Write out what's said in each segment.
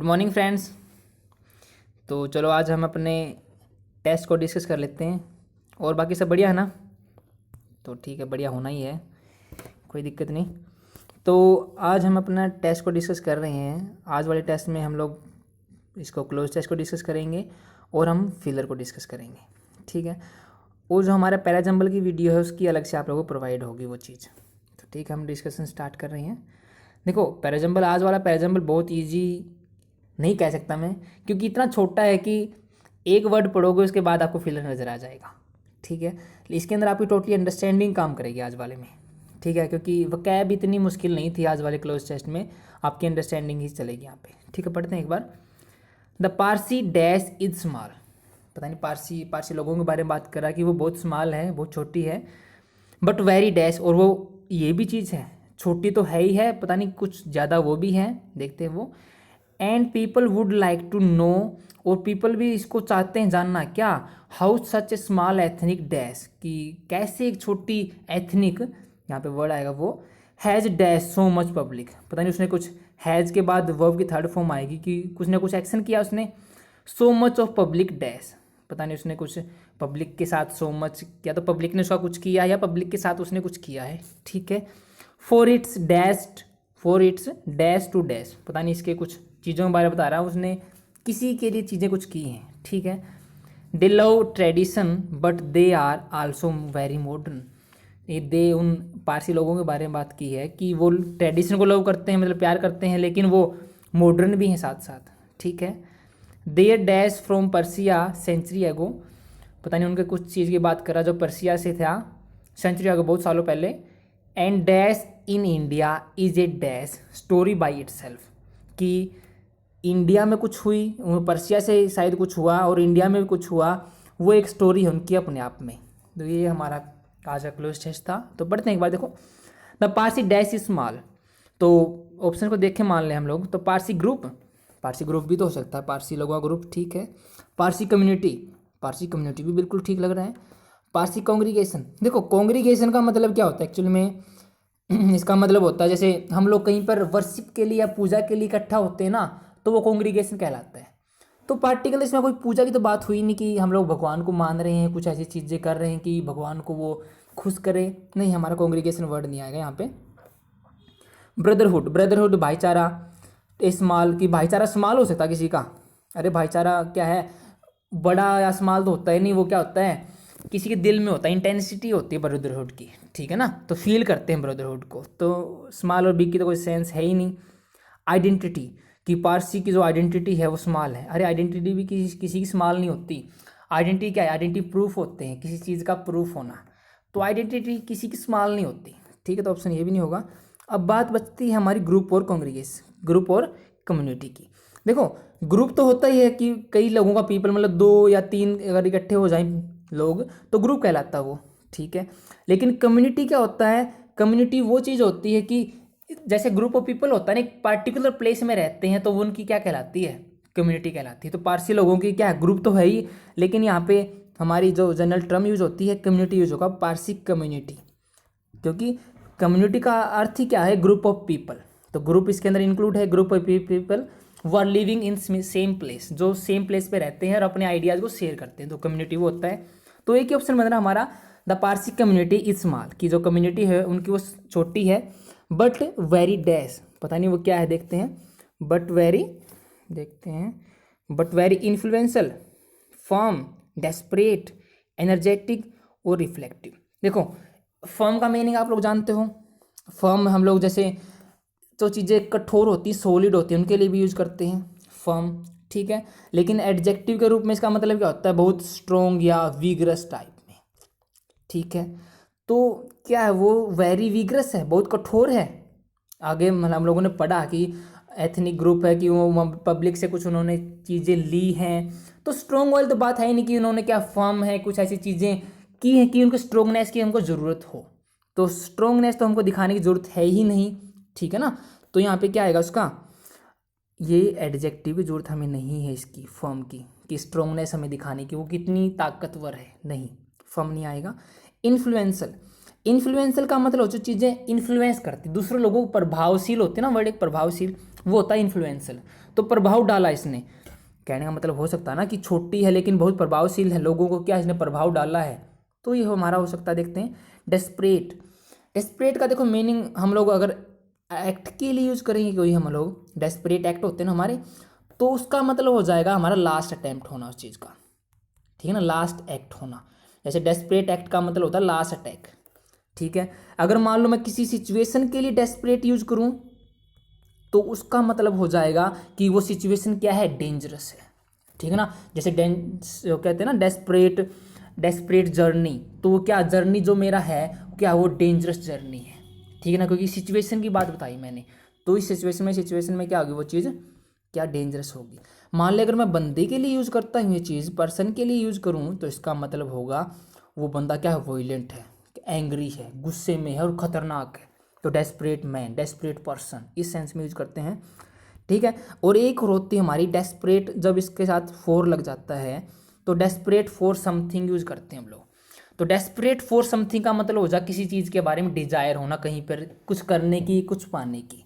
Good morning friends. तो चलो आज हम अपने टेस्ट को डिस्कस कर लेते हैं। और बाकी सब बढ़िया है ना? तो ठीक है, बढ़िया होना ही है, कोई दिक्कत नहीं। तो आज हम अपना टेस्ट को डिस्कस कर रहे हैं। आज वाले टेस्ट में हम लोग इसको क्लोज टेस्ट को डिस्कस करेंगे और हम फिलर को डिस्कस करेंगे, ठीक है। और जो हमारा पैराजंबल की वीडियो है उसकी अलग से आप लोगों को प्रोवाइड होगी वो चीज़। तो ठीक है, हम डिस्कशन स्टार्ट कर रहे हैं। देखो पैराजंबल, आज वाला पैराजंबल बहुत ईजी नहीं कह सकता मैं, क्योंकि इतना छोटा है कि एक वर्ड पढ़ोगे उसके बाद आपको फिलर नज़र आ जाएगा, ठीक है। इसके अंदर आपकी टोटली अंडरस्टैंडिंग काम करेगी आज वाले में, ठीक है, क्योंकि वकैब इतनी मुश्किल नहीं थी आज वाले क्लोज टेस्ट में, आपकी अंडरस्टैंडिंग ही चलेगी यहाँ पे, ठीक है। पढ़ते हैं एक बार। द पारसी डैश इज स्मॉल। पता नहीं पारसी लोगों के बारे में बात कर रहा है कि वो बहुत स्मॉल है, बहुत छोटी है, बट वेरी डैश, और वो ये भी चीज़ है, छोटी तो है ही है, पता नहीं कुछ ज़्यादा वो भी है, देखते हैं वो। And people would like to know, और पीपल भी इसको चाहते हैं जानना, क्या, how such a small ethnic dash, कि कैसे एक छोटी एथनिक, यहाँ पे वर्ड आएगा वो, has dash so much public. पता नहीं उसने कुछ, हैज़ के बाद वर्ब की थर्ड फॉर्म आएगी कि कुछ ना कुछ एक्शन किया उसने, सो मच ऑफ पब्लिक डैश। पता नहीं उसने कुछ पब्लिक के साथ सो मच, या तो पब्लिक ने उसका कुछ किया या पब्लिक के साथ उसने कुछ किया है, ठीक है। For its dash to dash, पता नहीं इसके कुछ चीज़ों के बारे में बता रहा है, उसने किसी के लिए चीज़ें कुछ की हैं, ठीक है। They love tradition but they are also very modern. ये दे उन पारसी लोगों के बारे में बात की है कि वो ट्रेडिशन को लव करते हैं, मतलब प्यार करते हैं, लेकिन वो मॉडर्न भी हैं साथ साथ, ठीक है। Their dash from Persia century ago, पता नहीं उनके कुछ चीज़ की बात कर रहा जो पर्सिया से था सेंचुरी एगो, बहुत सालों पहले। And dash in India is a dash story by itself, कि इंडिया में कुछ हुई, पर्सिया से शायद कुछ हुआ और इंडिया में भी कुछ हुआ, वो एक स्टोरी है उनकी अपने आप में। तो ये हमारा आज का क्लोज टेस्ट था। तो पढ़ते हैं एक बार, देखो। द पारसी डैश इज स्मॉल, तो ऑप्शन को देख के मान लें हम लोग। तो पारसी ग्रुप भी तो हो सकता है, पारसी लोगों का ग्रुप, ठीक है। पारसी कम्युनिटी भी बिल्कुल ठीक लग रहा है। पारसी कॉन्ग्रीगेशन, देखो कॉन्ग्रीगेशन का मतलब क्या होता है एक्चुअली में इसका मतलब होता है जैसे हम लोग कहीं पर वर्शिप के लिए या पूजा के लिए इकट्ठा होते हैं ना, तो वो कॉन्ग्रीगेशन कहलाता है। तो पार्टिकुलर इसमें कोई पूजा की तो बात हुई नहीं कि हम लोग भगवान को मान रहे हैं, कुछ ऐसी चीज़ें कर रहे हैं कि भगवान को वो खुश करे, नहीं, हमारा कॉन्ग्रीगेशन वर्ड नहीं आएगा यहाँ पे। ब्रदरहुड भाईचारा, स्मॉल, की भाईचारा स्मॉल हो सकता है किसी का, अरे भाईचारा क्या है, बड़ा या स्मॉल तो होता है नहीं, वो क्या होता है किसी के दिल में होता है, इंटेंसिटी होती है ब्रदरहुड की, ठीक है ना, तो फील करते हैं ब्रदरहुड को। तो स्मॉल और बिग की तो कोई सेंस है ही नहीं। आइडेंटिटी, कि पारसी की जो आइडेंटिटी है वो स्मॉल है, अरे आइडेंटिटी भी किसी की स्मॉल नहीं होती। आइडेंटिटी क्या है, आइडेंटिटी प्रूफ होते हैं, किसी चीज़ का प्रूफ होना, तो आइडेंटिटी किसी की स्मॉल नहीं होती, ठीक है। तो ऑप्शन ये भी नहीं होगा। अब बात बचती है हमारी ग्रुप और कम्युनिटी की। देखो ग्रुप तो होता ही है कि कई लोगों का, पीपल मतलब 2 या 3 अगर इकट्ठे हो जाएं लोग तो ग्रुप कहलाता है वो, ठीक है। लेकिन कम्युनिटी क्या होता है, कम्युनिटी वो चीज़ होती है कि जैसे ग्रुप ऑफ पीपल होता है ना, एक पार्टिकुलर प्लेस में रहते हैं, तो वो उनकी क्या कहलाती है, कम्युनिटी कहलाती है। तो पारसी लोगों की क्या है, ग्रुप तो है ही, लेकिन यहाँ पे हमारी जो जनरल टर्म यूज होती है कम्युनिटी यूज होगा, पारसी कम्युनिटी, क्योंकि कम्युनिटी का अर्थ ही क्या है, ग्रुप ऑफ पीपल। तो ग्रुप इसके अंदर इंक्लूड है, ग्रुप ऑफ पीपल वो are living in same place, जो सेम प्लेस पे रहते हैं और अपने आइडियाज़ को शेयर करते हैं, तो कम्युनिटी वो होता है। तो एक ही ऑप्शन बन रहा हमारा, the Parsi community is small, की जो कम्युनिटी है उनकी वो छोटी है, बट वेरी डैश, पता नहीं वो क्या है, देखते हैं। But very influential, firm, desperate, energetic और रिफ्लेक्टिव। देखो फर्म का मीनिंग आप लोग जानते हो, फर्म हम लोग जैसे जो चीज़ें कठोर होती, सॉलिड होती है, उनके लिए भी यूज करते हैं फर्म, ठीक है। लेकिन एडजेक्टिव के रूप में इसका मतलब क्या होता है, बहुत स्ट्रॉन्ग या विगरस टाइप में, ठीक है। तो क्या है वो, वेरी विगरस है, बहुत कठोर है। आगे मतलब हम लोगों ने पढ़ा कि एथनिक ग्रुप है, कि वो पब्लिक से कुछ उन्होंने चीज़ें ली हैं, तो स्ट्रॉन्ग वाली तो बात है ही नहीं कि उन्होंने क्या फर्म है, कुछ ऐसी चीज़ें की हैं कि उनको स्ट्रॉन्गनेस की हमको ज़रूरत हो, तो स्ट्रॉन्गनेस तो हमको दिखाने की ज़रूरत है ही नहीं, ठीक है ना। तो यहाँ पे क्या आएगा उसका, ये एडजेक्टिव की जरूरत हमें नहीं है इसकी, फर्म की, कि स्ट्रॉन्गनेस हमें दिखाने की वो कितनी ताकतवर है, नहीं, फर्म नहीं आएगा। इन्फ्लुएंसल का मतलब जो चीज़ें इन्फ्लुएंस करती, दूसरे लोगों को प्रभावशील होते हैं ना, वर्ड एक प्रभावशील, वो होता है इन्फ्लुएंसल। तो प्रभाव डाला इसने, कहने का मतलब हो सकता है ना कि छोटी है लेकिन बहुत प्रभावशील है, लोगों को क्या इसने प्रभाव डाला है, तो ये हमारा हो सकता है। देखते हैं डेस्परेट। डेस्परेट का देखो मीनिंग हम लोग अगर एक्ट के लिए यूज़ करेंगे, कोई हम लोग डेस्परेट एक्ट होते हैं ना हमारे, तो उसका मतलब हो जाएगा हमारा लास्ट अटेम्प्ट होना उस चीज़ का, ठीक है ना, लास्ट एक्ट होना। जैसे डेस्परेट एक्ट का मतलब होता है लास्ट अटैक, ठीक है। अगर मान लो मैं किसी सिचुएशन के लिए डेस्परेट यूज करूं तो उसका मतलब हो जाएगा कि वो सिचुएशन क्या है, डेंजरस है, ठीक है ना। जैसे कहते हैं ना डेस्परेट, डेस्परेट जर्नी, तो वो क्या जर्नी जो मेरा है क्या वो डेंजरस जर्नी है, ठीक है ना, क्योंकि सिचुएशन की बात बताई मैंने। तो इस सिचुएशन में क्या होगी वो चीज़, क्या डेंजरस होगी। मान ले अगर मैं बंदे के लिए यूज़ करता हूँ ये चीज़, पर्सन के लिए यूज़ करूँ, तो इसका मतलब होगा वो बंदा क्या है, वॉयलेंट है, एंग्री है, गुस्से में है और ख़तरनाक है। तो डेस्परेट मैन, डेस्परेट पर्सन, इस सेंस में यूज करते हैं, ठीक है। और एक और होती है हमारी डेस्परेट, जब इसके साथ फॉर लग जाता है तो डेस्परेट फॉर समथिंग यूज करते हैं हम लोग। तो डेस्परेट फॉर समथिंग का मतलब हो जाए किसी चीज़ के बारे में डिजायर होना, कहीं पर कुछ करने की, कुछ पाने की।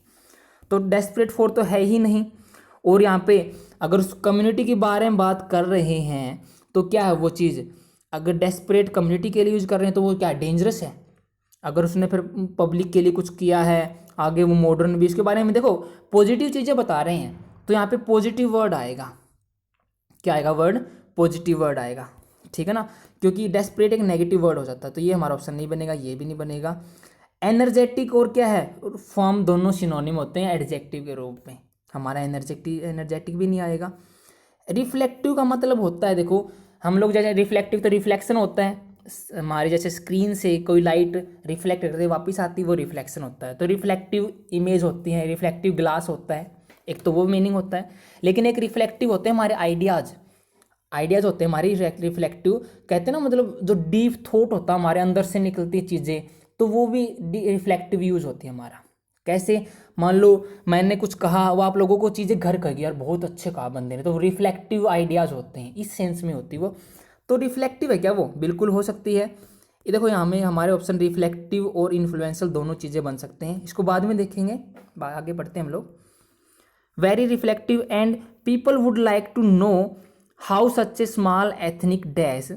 तो डेस्परेट फॉर तो है ही नहीं। और यहाँ पे अगर उस कम्युनिटी के बारे में बात कर रहे हैं तो क्या है वो चीज़, अगर डेस्परेट कम्युनिटी के लिए यूज़ कर रहे हैं तो वो क्या डेंजरस है। अगर उसने फिर पब्लिक के लिए कुछ किया है आगे, वो मॉडर्न भी, इसके बारे में देखो पॉजिटिव चीज़ें बता रहे हैं, तो यहाँ पे पॉजिटिव वर्ड आएगा, क्या आएगा वर्ड, पॉजिटिव वर्ड आएगा, ठीक है ना, क्योंकि डेस्परेट एक नेगेटिव वर्ड हो जाता है। तो ये हमारा ऑप्शन नहीं बनेगा, ये भी नहीं बनेगा। एनर्जेटिक और क्या है, फॉर्म दोनों सिनोनिम होते हैं एडजेक्टिव के रूप में, हमारा एनर्जेटिक भी नहीं आएगा। रिफ्लेक्टिव का मतलब होता है, देखो हम लोग जैसे रिफ्लेक्टिव तो रिफ्लेक्शन होता है, हमारे जैसे स्क्रीन से कोई लाइट रिफ्लेक्ट करते वापस आती है, वो रिफ्लेक्शन होता है। तो रिफ्लेक्टिव इमेज होती है, रिफ्लेक्टिव ग्लास होता है, एक तो वो मीनिंग होता है। लेकिन एक रिफ्लेक्टिव होते हैं हमारे आइडियाज़ होते हैं हमारी रिफ्लेक्टिव, कहते हैं ना, मतलब जो डीप थॉट होता है हमारे अंदर से निकलती चीज़ें, तो वो भी रिफ्लेक्टिव यूज होती है हमारा। कैसे, मान लो मैंने कुछ कहा, वो आप लोगों को चीज़ें घर कर गई, यार बहुत अच्छे कहा बंदे ने, तो रिफ्लेक्टिव आइडियाज़ होते हैं, इस सेंस में होती है वो। तो रिफ्लेक्टिव है क्या वो, बिल्कुल हो सकती है। ये देखो यहाँ में हमारे ऑप्शन रिफ्लेक्टिव और इन्फ्लुएंशियल दोनों चीज़ें बन सकते हैं, इसको बाद में देखेंगे, आगे बढ़ते हैं हम लोग। Very reflective and people would like to know how such a small ethnic dash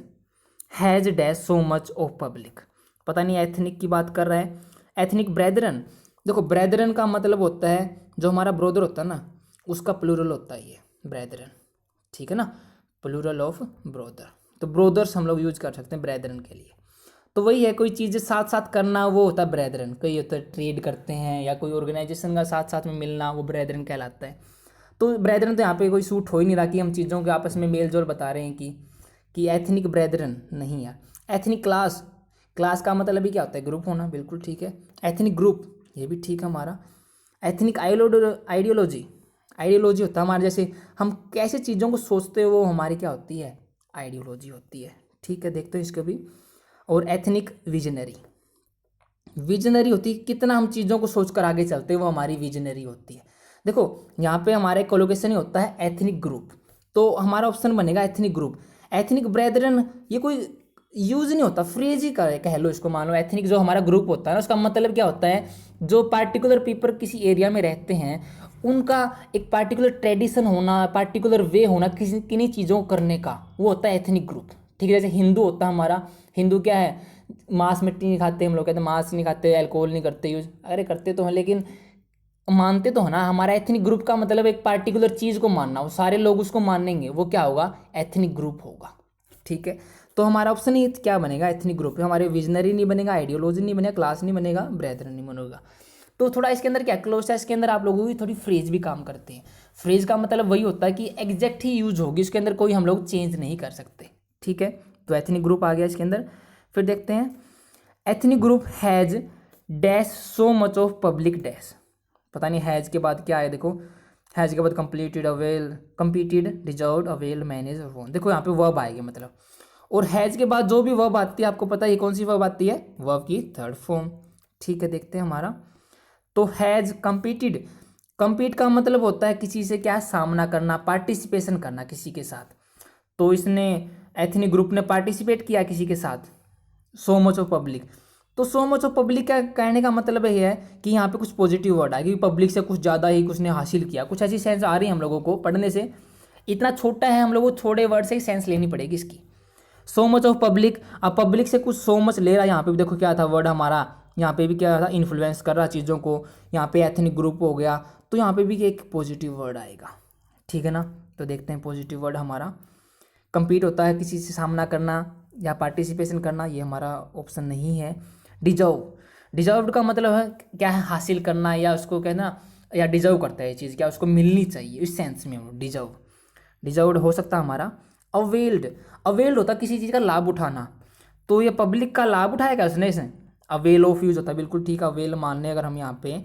has dash so much of public. पता नहीं एथनिक की बात कर रहा है, एथनिक ब्रेदरन। देखो ब्रेदरन का मतलब होता है जो हमारा ब्रोदर होता है ना, उसका प्लूरल होता है ये ब्रेदरन, ठीक है ना, प्लूरल ऑफ ब्रोदर। तो ब्रोदर्स हम लोग यूज कर सकते हैं ब्रेदरन के लिए। तो वही है, कोई चीज़ साथ साथ करना वो होता है ब्रेदरन। कोई होता है ट्रेड करते हैं या कोई ऑर्गेनाइजेशन का साथ साथ में मिलना, वो ब्रेदरन कहलाता है। तो ब्रेदरन तो यहाँ पे कोई सूट हो ही नहीं रहा कि हम चीज़ों के आपस में मेल जोल बता रहे हैं कि एथनिक ब्रेदरन नहीं यार। एथनिक क्लास, क्लास का मतलब भी क्या होता है, ग्रुप होना, बिल्कुल ठीक है। एथनिक ग्रुप, ये भी ठीक है हमारा। एथनिक आइडियोलॉजी, आइडियोलॉजी होता है हमारे, जैसे हम कैसे चीज़ों को सोचते हैं वो हमारी क्या होती है, आइडियोलॉजी होती है, ठीक है। देखते हैं इसको भी। और एथनिक विजनरी, विजनरी होती है कितना हम चीज़ों को सोचकर आगे चलते हैं, वो हमारी विजनरी होती है। देखो यहाँ पे हमारे कोलोकेशन ही होता है एथनिक ग्रुप, तो हमारा ऑप्शन बनेगा एथनिक ग्रुप। एथनिक ब्रेदरन ये कोई यूज नहीं होता, फ्रेज ही कह लो इसको। मान लो एथनिक जो हमारा ग्रुप होता है ना, उसका मतलब क्या होता है, जो पार्टिकुलर पीपल किसी एरिया में रहते हैं उनका एक पार्टिकुलर ट्रेडिशन होना, पार्टिकुलर वे होना किसी किन्हीं चीज़ों को करने का, वो होता है एथनिक ग्रुप, ठीक है। जैसे हिंदू होता है हमारा, हिंदू क्या है, मांस मिट्टी नहीं खाते, हम लोग कहते हैं मांस नहीं खाते, अल्कोहल नहीं करते यूज, अरे करते तो हैं लेकिन मानते तो है ना। हमारा एथनिक ग्रुप का मतलब एक पार्टिकुलर चीज़ को मानना, वो सारे लोग उसको मानेंगे, वो क्या होगा, एथनिक ग्रुप होगा, ठीक है। तो हमारा ऑप्शन ही क्या बनेगा, एथनिक ग्रुप। हमारे विजनरी नहीं बनेगा, आइडियोलॉजी नहीं बनेगा, क्लास नहीं बनेगा, ब्रेदरन नहीं बनेगा। तो थोड़ा इसके अंदर क्या क्लोज है, इसके अंदर आप लोगों की थोड़ी फ्रेज भी काम करते हैं। फ्रेज का मतलब वही होता है कि एग्जैक्ट ही यूज होगी, इसके अंदर कोई हम लोग चेंज नहीं कर सकते, ठीक है। तो एथनिक ग्रुप आ गया इसके अंदर। फिर देखते हैं ethnic group has dash so much of public dash. पता नहीं हैज के बाद क्या है, देखो हैज के बाद completed, avail, completed, deserved, avail, manage, वोन। देखो यहाँ पे वर्ब आएगी मतलब, और हैज के बाद जो भी वर्ब आती है आपको पता है ये कौन सी वर्ब आती है, वर्ब की थर्ड फॉर्म, ठीक है। देखते हैं हमारा, तो हैज कंपीटेड, कंपीट का मतलब होता है किसी से क्या सामना करना, पार्टिसिपेशन करना किसी के साथ। तो इसने एथनिक ग्रुप ने पार्टिसिपेट किया किसी के साथ, सो मच ऑफ पब्लिक, तो सो मच ऑफ पब्लिक का कहने का मतलब ये है कि यहाँ पे कुछ पॉजिटिव वर्ड आएगी, पब्लिक से कुछ ज़्यादा ही कुछ ने हासिल किया, कुछ ऐसी सेंस आ रही है हम लोगों को पढ़ने से। इतना छोटा है, हम लोगों को थोड़े वर्ड से ही सेंस लेनी पड़ेगी इसकी। सो मच ऑफ पब्लिक, अब पब्लिक से कुछ सो मच ले रहा है, यहाँ पे भी देखो क्या था वर्ड हमारा, यहाँ पे भी क्या था, इन्फ्लुएंस कर रहा चीज़ों को, यहाँ पे एथनिक ग्रुप हो गया, तो यहाँ पे भी एक पॉजिटिव वर्ड आएगा, ठीक है ना। तो देखते हैं पॉजिटिव वर्ड हमारा कंपीट होता है, किसी से सामना करना या पार्टिसिपेशन करना, ये हमारा ऑप्शन नहीं है। डिजर्व, डिजर्व का मतलब है क्या है, हासिल करना या उसको कहना, या डिजर्व करता है ये चीज़, क्या उसको मिलनी चाहिए, इस सेंस में वो डिजर्व, डिजर्व्ड हो सकता है हमारा। अवेल्ड, अवेल्ड होता है किसी चीज़ का लाभ उठाना, तो ये पब्लिक का लाभ उठाएगा उसने, इसने अवेल ऑफ यूज होता है, बिल्कुल ठीक। अवेल मान लें अगर हम यहाँ पे,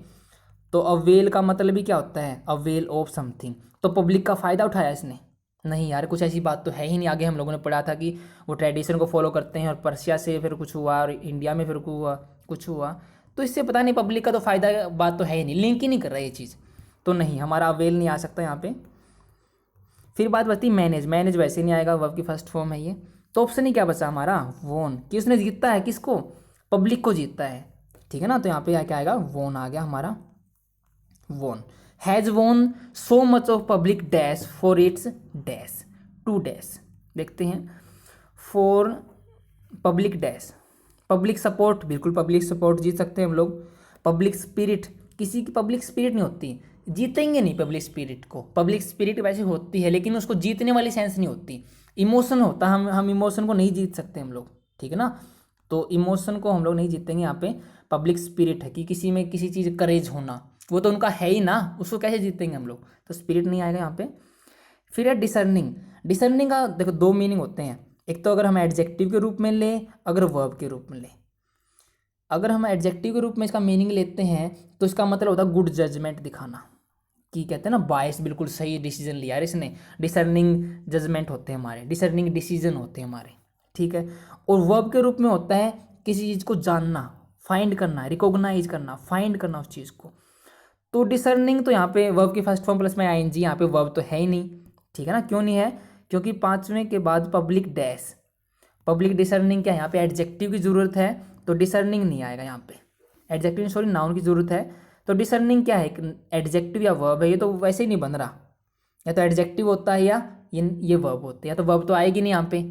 तो अवेल का मतलब ही क्या होता है, अवेल ऑफ समथिंग, तो पब्लिक का फ़ायदा उठाया इसने, नहीं यार कुछ ऐसी बात तो है ही नहीं। आगे हम लोगों ने पढ़ा था कि वो ट्रेडिशन को फॉलो करते हैं और पर्शिया से फिर कुछ हुआ और इंडिया में फिर कुछ हुआ, तो इससे पता नहीं पब्लिक का तो फ़ायदा बात तो है ही नहीं, लिंक ही नहीं कर रहा ये चीज़, तो नहीं हमारा अवेल नहीं आ सकता यहाँ पे। फिर बात बचती मैनेज, मैनेज वैसे नहीं आएगा, वर्ब की फर्स्ट फॉर्म है ये, तो ऑप्शन ही क्या बचा हमारा, वोन, कि उसने जीतता है किसको, पब्लिक को जीतता है, ठीक है ना। तो यहाँ पे क्या आएगा, वोन आ गया हमारा, won. Has won so much of public dash for its dash, to dash, देखते हैं, for public dash, public support, बिल्कुल पब्लिक सपोर्ट जीत सकते हैं हम लोग। पब्लिक स्पिरिट, किसी की पब्लिक स्पिरिट नहीं होती, जीतेंगे नहीं पब्लिक स्पिरिट को, पब्लिक स्पिरिट वैसे होती है लेकिन उसको जीतने वाली सेंस नहीं होती, इमोशन होता है, हम इमोशन को नहीं जीत सकते हम लोग, ठीक है ना। तो इमोशन को हम लोग नहीं जीतेंगे यहाँ पे, पब्लिक स्पिरिट है कि किसी में किसी चीज़ करेज होना, वो तो उनका है ही ना, उसको कैसे जीतेंगे हम लोग, तो स्पिरिट नहीं आएगा यहाँ पे। फिर है डिसर्निंग, डिसर्निंग का देखो दो मीनिंग होते हैं, एक तो अगर हम एडजेक्टिव के रूप में लें, अगर वर्ब के रूप में लें। अगर हम एडजेक्टिव के रूप में इसका मीनिंग लेते हैं तो इसका मतलब होता है गुड जजमेंट दिखाना, कि कहते हैं ना बायस, बिल्कुल सही डिसीजन लिया यार इसने, डिसर्निंग जजमेंट होते हैं हमारे, डिसर्निंग डिसीजन होते हैं हमारे, ठीक है। और वर्ब के रूप में होता है किसी चीज़ को जानना, फाइंड करना, रिकॉग्नाइज करना, फाइंड करना उस चीज़ को। तो डिसर्निंग तो यहाँ पे वर्ब की फर्स्ट फॉर्म प्लस में आईएनजी, यहाँ पे वर्ब तो है ही नहीं, ठीक है ना। क्यों नहीं है, क्योंकि पांचवें के बाद पब्लिक डैश, पब्लिक डिसर्निंग क्या है, यहाँ पे एडजेक्टिव की ज़रूरत है, तो डिसर्निंग नहीं आएगा यहाँ पे, एडजेक्टिव सॉरी नाउन की ज़रूरत है, तो डिसर्निंग क्या है, एडजेक्टिव या वर्ब है, ये तो वैसे ही नहीं बन रहा, या तो एडजेक्टिव होता है या ये वर्ब होते हैं, या तो वर्ब तो आएगी नहीं यहाँ पे,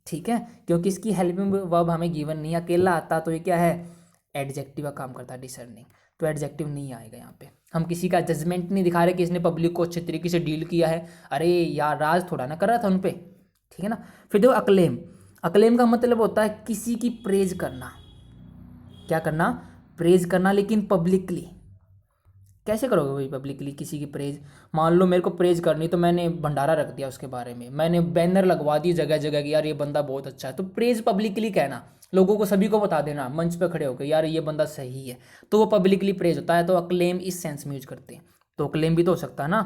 ठीक है, क्योंकि इसकी हेल्पिंग वर्ब हमें गिवन नहीं, अकेला आता तो ये क्या है, एडजेक्टिव का काम करता है डिसर्निंग, तो एडजेक्टिव नहीं आएगा यहाँ पे। हम किसी का जजमेंट नहीं दिखा रहे कि इसने पब्लिक को अच्छे तरीके से डील किया है, अरे यार राज थोड़ा ना कर रहा था उन पे, ठीक है ना। फिर देखो अक्लेम, अक्लेम का मतलब होता है किसी की प्रेज करना, क्या करना, प्रेज करना, लेकिन पब्लिकली, कैसे करोगे भाई पब्लिकली किसी की प्रेज, मान लो मेरे को प्रेज करनी तो मैंने भंडारा रख दिया उसके बारे में, मैंने बैनर लगवा दी जगह जगह कि यार ये बंदा बहुत अच्छा है, तो प्रेज पब्लिकली कहना, लोगों को सभी को बता देना मंच पे खड़े होकर यार ये बंदा सही है, तो वो पब्लिकली प्रेज होता है। तो अक्लेम इस सेंस में यूज करते हैं, तो अक्लेम भी तो हो सकता है ना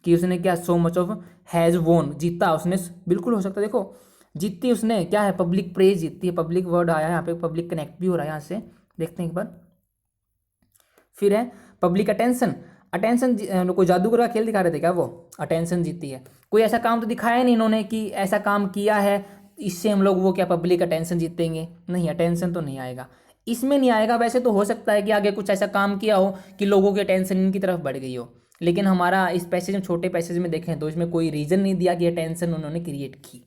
कि उसने क्या, सो मच ऑफ हैज़ वोन, जीता उसने, बिल्कुल हो सकता है, देखो जीती उसने, क्या है, पब्लिक प्रेज जीतती है, पब्लिक वर्ड आया है यहाँ पे, पब्लिक कनेक्ट भी हो रहा है यहाँ से, देखते हैं एक बार। फिर है पब्लिक अटेंशन, अटेंशन कोई जादूगर का खेल दिखा रहे थे क्या वो, अटेंशन जीती है, कोई ऐसा काम तो दिखाया नहीं इन्होंने कि ऐसा काम किया है इससे हम लोग वो क्या पब्लिक अटेंशन जीतेंगे, नहीं अटेंशन तो नहीं आएगा, इसमें नहीं आएगा। वैसे तो हो सकता है कि आगे कुछ ऐसा काम किया हो कि लोगों की अटेंशन इनकी तरफ बढ़ गई हो, लेकिन हमारा इस पैसेज में, छोटे पैसेज में देखें तो इसमें कोई रीज़न नहीं दिया कि अटेंशन उन्होंने क्रिएट की,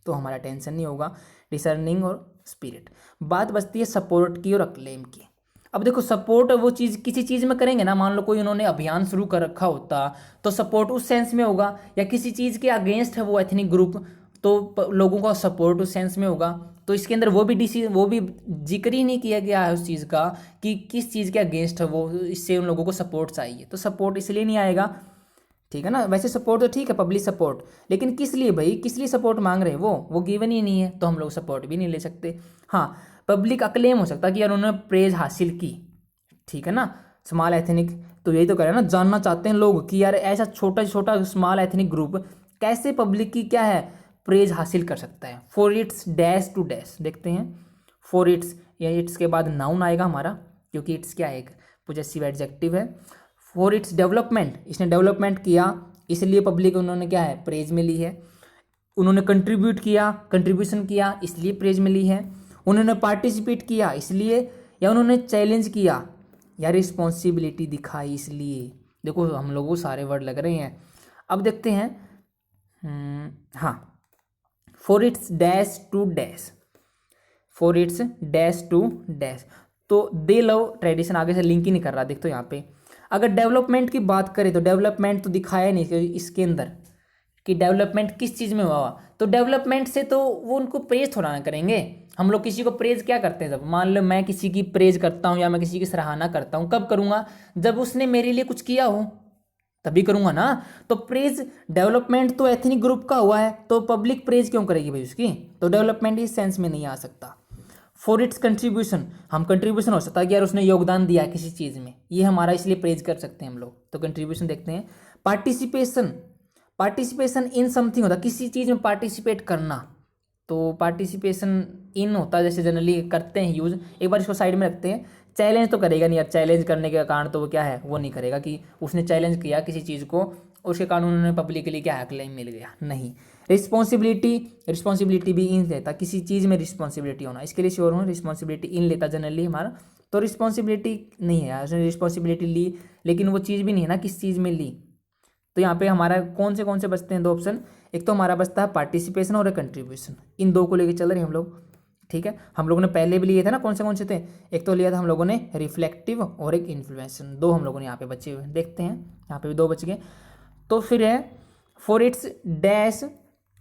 तो हमारा अटेंशन नहीं होगा, डिसर्निंग और स्पिरिट। बात बचती है सपोर्ट की और अक्लेम की। अब देखो सपोर्ट वो चीज़ किसी चीज़ में करेंगे ना, मान लो कोई उन्होंने अभियान शुरू कर रखा होता तो सपोर्ट उस सेंस में होगा, या किसी चीज़ के अगेंस्ट है वो एथनिक ग्रुप, तो लोगों का सपोर्ट उस सेंस में होगा। तो इसके अंदर वो भी जिक्र ही नहीं किया गया है उस चीज़ का कि किस चीज़ के अगेंस्ट है वो, इससे उन लोगों को सपोर्ट चाहिए, तो सपोर्ट इसलिए नहीं आएगा, ठीक है ना। वैसे सपोर्ट तो ठीक है, पब्लिक सपोर्ट, लेकिन किस लिए भाई, किस लिए सपोर्ट मांग रहे हैं वो गिवन ही नहीं है, तो हम लोग सपोर्ट भी नहीं ले सकते। हाँ पब्लिक अक्लेम हो सकता है कि यार उन्होंने प्रेज हासिल की, ठीक है ना, स्मॉल एथनिक, तो यही तो कह रहे हैं ना, जानना चाहते हैं लोग कि यार ऐसा छोटा छोटा स्मॉल एथनिक ग्रुप कैसे पब्लिक की क्या है प्रेज हासिल कर सकता है। For its dash to dash, देखते हैं फॉर इट्स, या इट्स के बाद नाउन आएगा हमारा, क्योंकि इट्स क्या है, एक पॉजेसिव एडजेक्टिव है। फॉर इट्स डेवलपमेंट, इसने डेवलपमेंट किया इसलिए पब्लिक उन्होंने क्या है प्रेज मिली है। उन्होंने कंट्रीब्यूट किया, कंट्रीब्यूशन किया इसलिए प्रेज मिली है। उन्होंने पार्टिसिपेट किया इसलिए या उन्होंने चैलेंज किया या रिस्पॉन्सिबिलिटी दिखाई। इसलिए देखो हम लोगों को सारे वर्ड लग रहे हैं। अब देखते हैं हाँ, for its dash to dash, for its dash to dash, तो दे लव ट्रेडिशन आगे से लिंक ही नहीं कर रहा। देख तो यहाँ पे अगर डेवलपमेंट की बात करें तो डेवलपमेंट तो दिखाया नहीं इसके अंदर कि डेवलपमेंट किस चीज़ में हुआ। तो डेवलपमेंट से तो वो उनको प्रेज थोड़ा ना करेंगे। हम लोग किसी को प्रेज क्या करते हैं, जब मान लो मैं किसी की प्रेज करता हूँ या मैं किसी की सराहना करता हूँ, कब करूँगा, जब उसने मेरे लिए कुछ किया हो तभी करूँगा ना। तो प्रेज डेवलपमेंट तो एथनिक ग्रुप का हुआ है, तो पब्लिक प्रेज क्यों करेगी भाई उसकी। तो डेवलपमेंट इस सेंस में नहीं आ सकता। फॉर इट्स कंट्रीब्यूशन, हम कंट्रीब्यूशन हो सकता है कि यार उसने योगदान दिया है किसी चीज़ में, ये हमारा इसलिए प्रेज कर सकते हैं हम लोग। तो कंट्रीब्यूशन देखते हैं। पार्टिसिपेशन, पार्टिसिपेशन इन समथिंग होता है, किसी चीज़ में पार्टिसिपेट करना। तो पार्टिसिपेशन इन होता है, जैसे जनरली करते हैं यूज़। एक बार इसको साइड में रखते हैं। चैलेंज तो करेगा नहीं यार, चैलेंज करने के कारण तो वो क्या है, वो नहीं करेगा कि उसने चैलेंज किया किसी चीज़ को, उसके कारण उन्होंने पब्लिकली क्या है क्लेम मिल गया, नहीं। रिस्पॉन्सिबिलिटी, रिस्पॉन्सिबिलिटी भी इन लेता, किसी चीज़ में रिस्पॉन्सिबिलिटी होना, इसके लिए श्योर हूँ रिस्पॉन्सिबिलिटी इन लेता जनरली हमारा। तो रिस्पॉन्सिबिलिटी नहीं है, उसने रिस्पॉन्सिबिलिटी ली लेकिन वो चीज़ भी नहीं है ना किस चीज़ में ली। तो यहाँ पे हमारा कौन से बचते हैं, दो ऑप्शन। एक तो हमारा बचता है पार्टिसिपेशन और कंट्रीब्यूशन, इन दो को लेके चल रहे हैं हम लोग, ठीक है। हम लोगों ने पहले भी लिए थे ना, कौन से थे, एक तो लिया था हम लोगों ने रिफ्लेक्टिव और एक इन्फ्लुएंसन, दो हम लोगों ने यहाँ पे बचे हुए। देखते हैं यहाँ पे भी दो बच गए। तो फिर है for its dash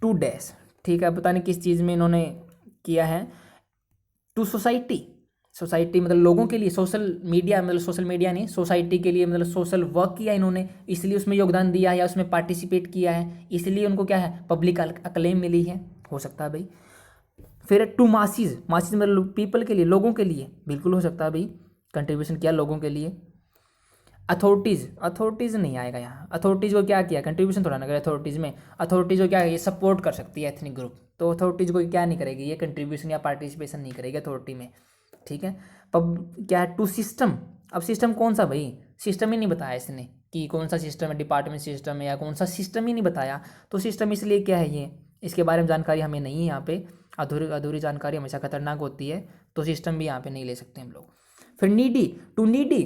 to dash, ठीक है, पता नहीं किस चीज़ में इन्होंने किया है। टू सोसाइटी, सोसाइटी मतलब लोगों के लिए, सोशल मीडिया मतलब सोशल मीडिया नहीं, सोसाइटी के लिए मतलब सोशल वर्क किया इन्होंने, इसलिए उसमें योगदान दिया है या उसमें पार्टिसिपेट किया है, इसलिए उनको क्या है पब्लिक अक्लेम मिली है, हो सकता है भाई। फिर टू मासीज, मासीज मतलब पीपल के लिए, लोगों के लिए, बिल्कुल हो सकता है भाई, कंट्रीब्यूशन किया लोगों के लिए। अथॉरिटीज़, अथॉरिटीज़ नहीं आएगा यहाँ, अथॉरिटीज़ को क्या किया, कंट्रीब्यूशन थोड़ा ना करे अथॉरिटीज़ में। अथॉरिटीज़ को क्या है, ये सपोर्ट कर सकती है एथनिक ग्रुप, तो अथॉरिटीज़ को क्या नहीं करेगी, ये कंट्रीब्यूशन या पार्टिसिपेशन नहीं करेगी अथॉरिटी में, ठीक है। पब क्या है, टू सिस्टम, अब सिस्टम कौन सा भाई, सिस्टम ही नहीं बताया इसने कि कौन सा सिस्टम है, डिपार्टमेंट सिस्टम है या कौन सा सिस्टम ही नहीं बताया। तो सिस्टम इसलिए क्या है ये, इसके बारे में जानकारी हमें नहीं है यहाँ पे, अधूरी जानकारी हमेशा खतरनाक होती है, तो सिस्टम भी यहाँ पे नहीं ले सकते हम लोग। फिर नीडी, टू नीडी,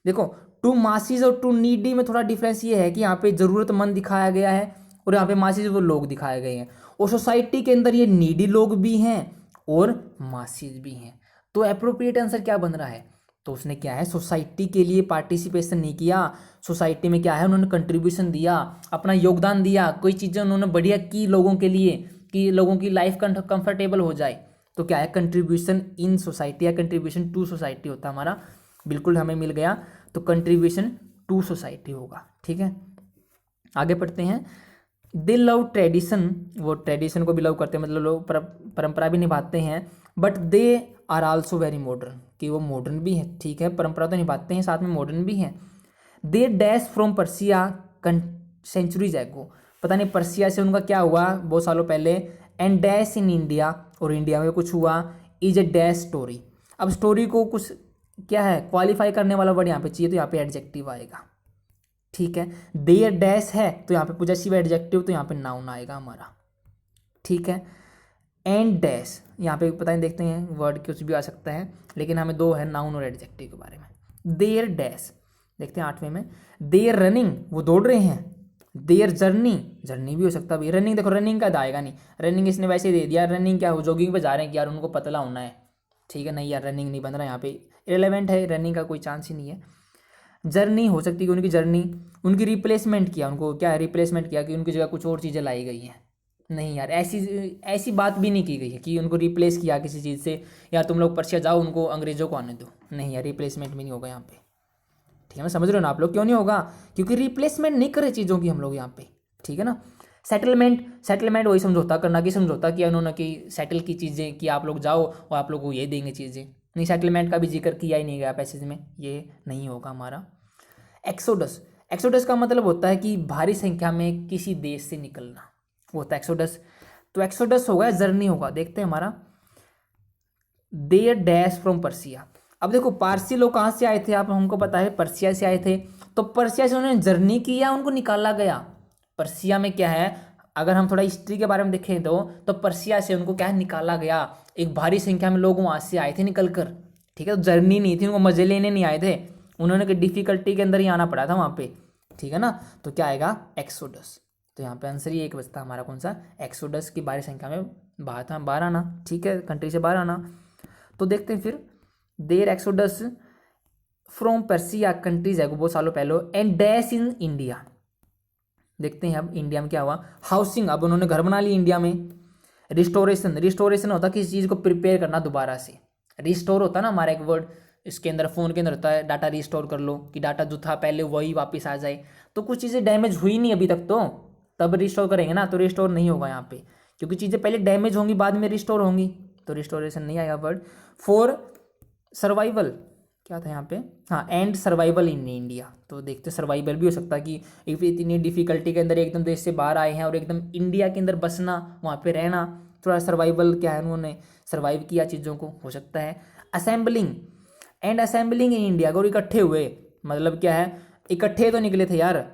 देखो टू मासीज और टू नीडी में थोड़ा डिफरेंस ये है कि यहाँ पे ज़रूरतमंद दिखाया गया है और यहाँ पे मासीज वो लोग दिखाए गए हैं, और सोसाइटी के अंदर ये नीडी लोग भी हैं और मासीज भी हैं। तो अप्रोप्रिएट आंसर क्या बन रहा है, तो उसने क्या है सोसाइटी के लिए पार्टिसिपेशन नहीं किया, सोसाइटी में क्या है उन्होंने कंट्रीब्यूशन दिया, अपना योगदान दिया, कोई चीज़ें उन्होंने बढ़िया की लोगों के लिए कि लोगों की लाइफ कंफर्टेबल हो जाए। तो क्या है कंट्रीब्यूशन इन सोसाइटी या कंट्रीब्यूशन टू सोसाइटी होता है हमारा, बिल्कुल हमें मिल गया। तो कंट्रीब्यूशन टू सोसाइटी होगा, ठीक है। आगे पढ़ते हैं। दे लव ट्रेडिशन, वो ट्रेडिशन को भी लव करते हैं, मतलब लोग परंपरा भी निभाते हैं, but they are also very modern, कि वो मॉडर्न भी है, ठीक है, परंपरा तो निभाते हैं साथ में मॉडर्न भी हैं। They dash from Persia centuries ago, पता नहीं पर्सिया से उनका क्या हुआ बहुत सालों पहले, एंड डैश इन इंडिया, और इंडिया में कुछ हुआ, इज ए डैश स्टोरी। अब स्टोरी को कुछ क्या है क्वालिफाई करने वाला वर्ड यहाँ पे चाहिए, तो यहाँ पे एडजेक्टिव आएगा, ठीक है। देयर डैश है तो यहाँ पे पॉजेसिव एडजेक्टिव, तो यहाँ पे नाउन आएगा हमारा, ठीक है। एंड डैश यहाँ पे पता नहीं, देखते हैं वर्ड कुछ भी आ सकता है, लेकिन हमें दो है नाउन और एडजेक्टिव के बारे में। देयर डैश देखते हैं 8वें में। देयर रनिंग, वो दौड़ रहे हैं। देयर जर्नी, जर्नी भी हो सकता है भाई, रनिंग देखो रनिंग का आएगा नहीं, रनिंग इसने वैसे ही दे दिया, रनिंग क्या हो जॉगिंग पे जा रहे हैं कि यार उनको पतला होना है, ठीक है, नहीं यार रनिंग नहीं बन रहा यहाँ पे, इरेलेवेंट है, रनिंग का कोई चांस ही नहीं है। जर्नी हो सकती है, उनकी जर्नी, उनकी रिप्लेसमेंट किया, उनको क्या है रिप्लेसमेंट किया कि उनकी जगह कुछ और चीज़ें लाई गई हैं, नहीं यार ऐसी बात भी नहीं की गई है कि उनको रिप्लेस किया किसी चीज़ से, या तुम लोग पर्सिया जाओ उनको अंग्रेजों को आने दो, नहीं यार रिप्लेसमेंट भी नहीं होगा यहाँ पे, ठीक है। मैं समझ रहे हो ना आप लोग, क्यों नहीं होगा, क्योंकि रिप्लेसमेंट नहीं करे चीज़ों की हम लोग यहाँ पे, ठीक है ना। सेटलमेंट, सेटलमेंट वही समझौता करना, कि समझौता किया उन्होंने कि सेटल की चीज़ें कि आप लोग जाओ और आप लोग को ये देंगे चीज़ें, नहीं सेटलमेंट का भी जिक्र किया ही नहीं गया पैसेज में, ये नहीं होगा हमारा। एक्सोडस, एक्सोडस का मतलब होता है कि भारी संख्या में किसी देश से निकलना, वो होता है एक्सोडस। तो एक्सोडस होगा जर्नी होगा, देखते हैं हमारा। देयर डैश फ्रॉम पर्सिया, अब देखो पारसी लोग कहाँ से आए थे, आप हमको पता है पर्सिया से आए थे, तो पर्सिया से उन्होंने जर्नी किया, उनको निकाला गया। पर्सिया में क्या है, अगर हम थोड़ा हिस्ट्री के बारे में देखें तो पर्सिया से उनको क्या है निकाला गया, एक भारी संख्या में लोग वहाँ से आए थे निकल कर, ठीक है, तो जर्नी नहीं थी, उनको मज़े लेने नहीं आए थे, उन्होंने डिफ़िकल्टी के अंदर ही आना पड़ा था वहाँ पे, ठीक है ना। तो क्या आएगा, एक्सोडस। तो यहाँ पे आंसर ही एक बचता हमारा कौन सा, एक्सोडस की बाहरी संख्या में बाहर आना, ठीक है, कंट्री से बाहर आना। तो देखते हैं फिर, देर एक्सोडस फ्रॉम पर्सिया कंट्रीज है बहुत सालों पहले एंड डैश इन इंडिया। देखते हैं अब इंडिया में क्या हुआ, हाउसिंग, अब उन्होंने घर बना ली इंडिया में। रिस्टोरेशन होता है किसी चीज़ को प्रिपेयर करना दोबारा से, रिस्टोर होता है ना हमारा एक वर्ड, इसके अंदर फ़ोन के अंदर होता है डाटा रिस्टोर कर लो, कि डाटा जो था पहले वही वापस आ जाए। तो कुछ चीज़ें डैमेज हुई नहीं अभी तक, तो तब रिस्टोर करेंगे ना, तो रिस्टोर नहीं होगा यहाँ पे, क्योंकि चीज़ें पहले डैमेज होंगी बाद में रिस्टोर होंगी, तो रिस्टोरेशन नहीं आएगा वर्ड। फॉर सर्वाइवल क्या था यहाँ पे, हाँ, एंड सर्वाइवल इन इंडिया। तो देखते सर्वाइवल भी हो सकता है कि इतनी डिफिकल्टी के अंदर एकदम देश से बाहर आए हैं और एकदम इंडिया के अंदर बसना, वहाँ पे रहना, थोड़ा सर्वाइवल क्या है, उन्होंने सर्वाइव किया चीज़ों को, हो सकता है। Assembling and assembling in India, अगर इकट्ठे हुए मतलब क्या है, इकट्ठे तो निकले थे यार,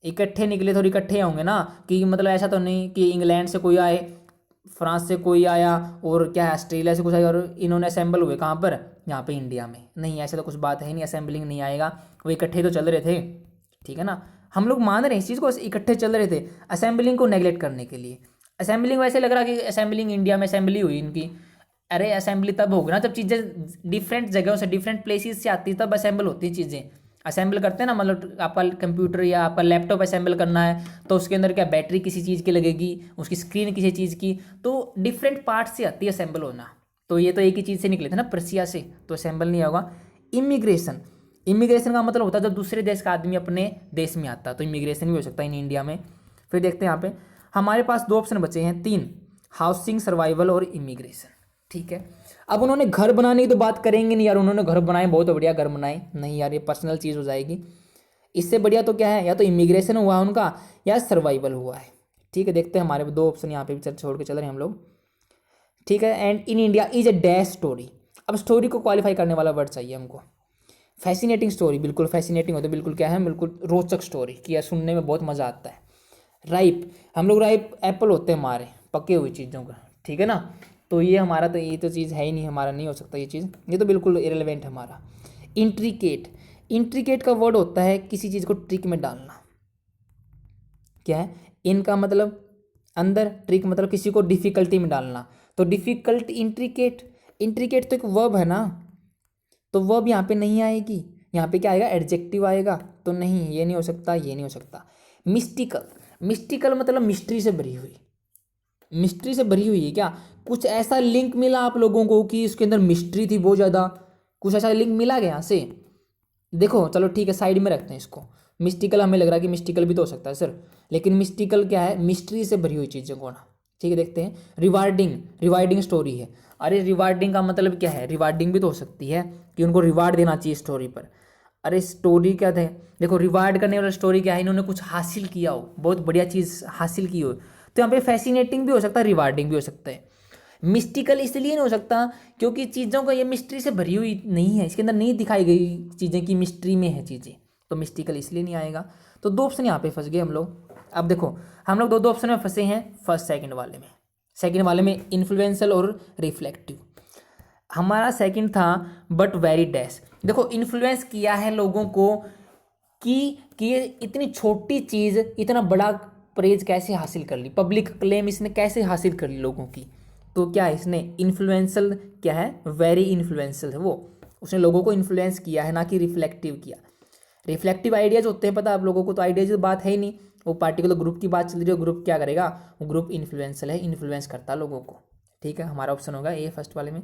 इकट्ठे निकले थे और इकट्ठे होंगे ना, कि मतलब ऐसा तो नहीं कि इंग्लैंड से कोई आए, फ्रांस से कोई आया और क्या है ऑस्ट्रेलिया से कुछ आया और इन्होंने असेंबल हुए कहाँ पर, यहाँ पे इंडिया में, नहीं ऐसा तो कुछ बात है नहीं, असेंबलिंग नहीं आएगा, वो इकट्ठे तो चल रहे थे, ठीक है ना, हम लोग मान रहे हैं इस चीज़ को, इकट्ठे चल रहे थे असेंबलिंग को नेगलेक्ट करने के लिए। असेंबलिंग वैसे लग रहा कि असेंबलिंग इंडिया में असेंबली हुई इनकी, अरे असेंबली तब होगी ना जब चीज़ें डिफरेंट जगहों से डिफरेंट प्लेसेस से आती है, तब असेंबल होती हैं चीज़ें। असेंबल करते हैं ना, मतलब आपका कंप्यूटर या आपका लैपटॉप असेंबल करना है तो उसके अंदर क्या बैटरी किसी चीज़ की लगेगी, उसकी स्क्रीन किसी चीज़ की, तो डिफरेंट पार्ट से आती है असेंबल होना। तो ये तो एक ही चीज़ से निकले थे ना, पर्सिया से, तो असेंबल नहीं होगा। इमिग्रेशन, इमिग्रेशन का मतलब होता है जब दूसरे देश का आदमी अपने देश में आता है, तो इमिग्रेशन भी हो सकता है इन इंडिया में। फिर देखते हैं यहाँ पे हमारे पास 2 ऑप्शन बचे हैं, 3, हाउसिंग, सर्वाइवल और इमिग्रेशन, ठीक है। अब उन्होंने घर बनाने की तो बात करेंगे नहीं यार, उन्होंने घर बनाए बहुत बढ़िया घर बनाए, नहीं यार ये पर्सनल चीज़ हो जाएगी। इससे बढ़िया तो क्या है, या तो इमिग्रेशन हुआ है उनका या सर्वाइवल हुआ है, ठीक है। देखते हैं हमारे 2 ऑप्शन यहाँ पे भी छोड़ के चल रहे हैं हम लोग, ठीक है। And in India is a dash story, अब स्टोरी को क्वालिफाई करने वाला वर्ड चाहिए हमको। फैसिनेटिंग स्टोरी, बिल्कुल फैसिनेटिंग होता है, बिल्कुल क्या है, बिल्कुल रोचक स्टोरी कि यार सुनने में बहुत मज़ा आता है। राइप, हम लोग राइप एप्पल होते हैं हमारे, पके हुई चीज़ों का, ठीक है ना, तो ये हमारा तो ये तो चीज़ है ही नहीं, हमारा नहीं हो सकता ये चीज़, ये तो बिल्कुल इरेलेवेंट है हमारा। इंट्रिकेट, इंट्रिकेट का वर्ड होता है किसी चीज़ को ट्रिक में डालना, क्या है, इनका मतलब अंदर, ट्रिक मतलब किसी को डिफ़िकल्टी में डालना, तो डिफ़िकल्ट, इंट्रिकेट, इंट्रिकेट तो एक वर्ब है ना, तो वर्ब यहाँ पे नहीं आएगी, यहाँ पे क्या आएगा, एडजेक्टिव आएगा, तो नहीं ये नहीं हो सकता, ये नहीं हो सकता। मिस्टिकल, मिस्टिकल मतलब मिस्ट्री से भरी हुई, मिस्ट्री से भरी हुई है क्या, कुछ ऐसा लिंक मिला आप लोगों को कि उसके अंदर मिस्ट्री थी बहुत ज़्यादा, कुछ ऐसा लिंक मिला गया यहाँ से, देखो चलो ठीक है साइड में रखते हैं इसको। मिस्टिकल हमें लग रहा है कि मिस्टिकल भी तो हो सकता है सर, लेकिन मिस्टिकल क्या है, मिस्ट्री से भरी हुई चीज़ें को ना, ठीक है। देखते हैं रिवार्डिंग, रिवार्डिंग स्टोरी है, अरे रिवार्डिंग का मतलब क्या है, रिवार्डिंग भी तो हो सकती है कि उनको रिवार्ड देना चाहिए स्टोरी पर, अरे स्टोरी क्या थे, देखो रिवार्ड करने वाला स्टोरी क्या है, इन्होंने कुछ हासिल किया हो, बहुत बढ़िया चीज़ हासिल की हो, तो यहाँ पे फैसिनेटिंग भी हो सकता है, रिवार्डिंग भी हो सकता है। मिस्टिकल इसलिए नहीं हो सकता क्योंकि चीज़ों को ये मिस्ट्री से भरी हुई नहीं है, इसके अंदर नहीं दिखाई गई चीज़ें कि मिस्ट्री में है चीज़ें, तो मिस्टिकल इसलिए नहीं आएगा। तो 2 ऑप्शन यहाँ पे फंस गए हम लोग। अब देखो हम लोग 2 ऑप्शन में फंसे हैं, फर्स्ट सेकंड वाले में, सेकंड वाले में इन्फ्लुएंशियल और रिफ्लेक्टिव। हमारा सेकंड था बट वेरी डैश, देखो इन्फ्लुएंस किया है लोगों को कि ये इतनी छोटी चीज़ इतना बड़ा प्रेज कैसे हासिल कर ली, पब्लिक क्लेम इसने कैसे हासिल कर ली लोगों की, तो क्या है इसने इन्फ्लुएंशियल, क्या है वेरी इन्फ्लुएंशियल है वो, उसने लोगों को इन्फ्लुएंस किया है ना कि रिफ्लेक्टिव किया। रिफ्लेक्टिव आइडियाज होते हैं पता आप लोगों को, तो आइडियाज की बात है ही नहीं, वो पार्टिकुलर ग्रुप की बात चल रही है, ग्रुप क्या करेगा, वो ग्रुप इन्फ्लुएंशियल है, इन्फ्लुएंस करता लोगों को, ठीक है। हमारा ऑप्शन होगा ए फर्स्ट वाले में।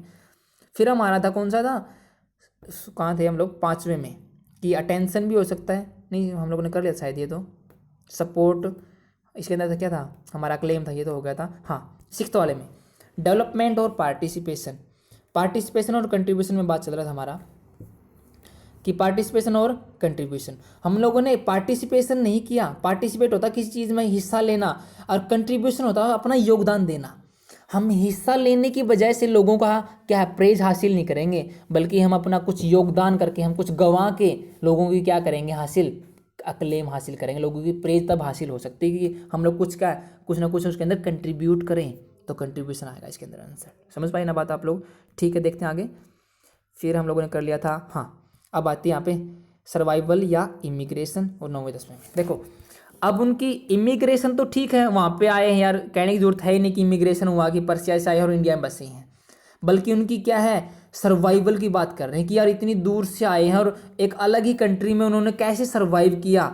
फिर हमारा था कौन सा था, कहाँ थे हम लोग, 5वें में, कि अटेंशन भी हो सकता है, नहीं हम लोगों ने कर लिया शायद ये, तो सपोर्ट इसके अंदर था, क्या था हमारा क्लेम था, ये तो हो गया था, हाँ 6th वाले में डेवलपमेंट और पार्टिसिपेशन, पार्टिसिपेशन और कंट्रीब्यूशन में बात चल रहा था हमारा, कि पार्टिसिपेशन और कंट्रीब्यूशन, हम लोगों ने पार्टिसिपेशन नहीं किया, पार्टिसिपेट होता किसी चीज़ में हिस्सा लेना, और कंट्रीब्यूशन होता अपना योगदान देना। हम हिस्सा लेने की बजाय से लोगों का क्या है प्रेज हासिल नहीं करेंगे, बल्कि हम अपना कुछ योगदान करके, हम कुछ गंवा के लोगों की क्या करेंगे, हासिल अक्लेम हासिल करेंगे, लोगों की प्रेज तब हासिल हो सकती है कि हम लोग कुछ कुछ ना कुछ उसके अंदर कंट्रीब्यूट करें, तो कंट्रीब्यूशन आएगा इसके अंदर आंसर। समझ पाए ना बात आप लोग, ठीक है। देखते हैं आगे। फिर हम लोगों ने कर लिया था। हाँ, अब आती है यहाँ पे सर्वाइवल या इमिग्रेशन और 9वें 10वें में। देखो अब उनकी इमिग्रेशन तो ठीक है, वहाँ पे आए हैं यार, कहने की जरूरत है ही नहीं कि इमिग्रेशन हुआ कि पर्सिया से आए और इंडिया में बसे हैं, बल्कि उनकी क्या है, सर्वाइवल की बात कर रहे हैं कि यार इतनी दूर से आए हैं और एक अलग ही कंट्री में उन्होंने कैसे सर्वाइव किया,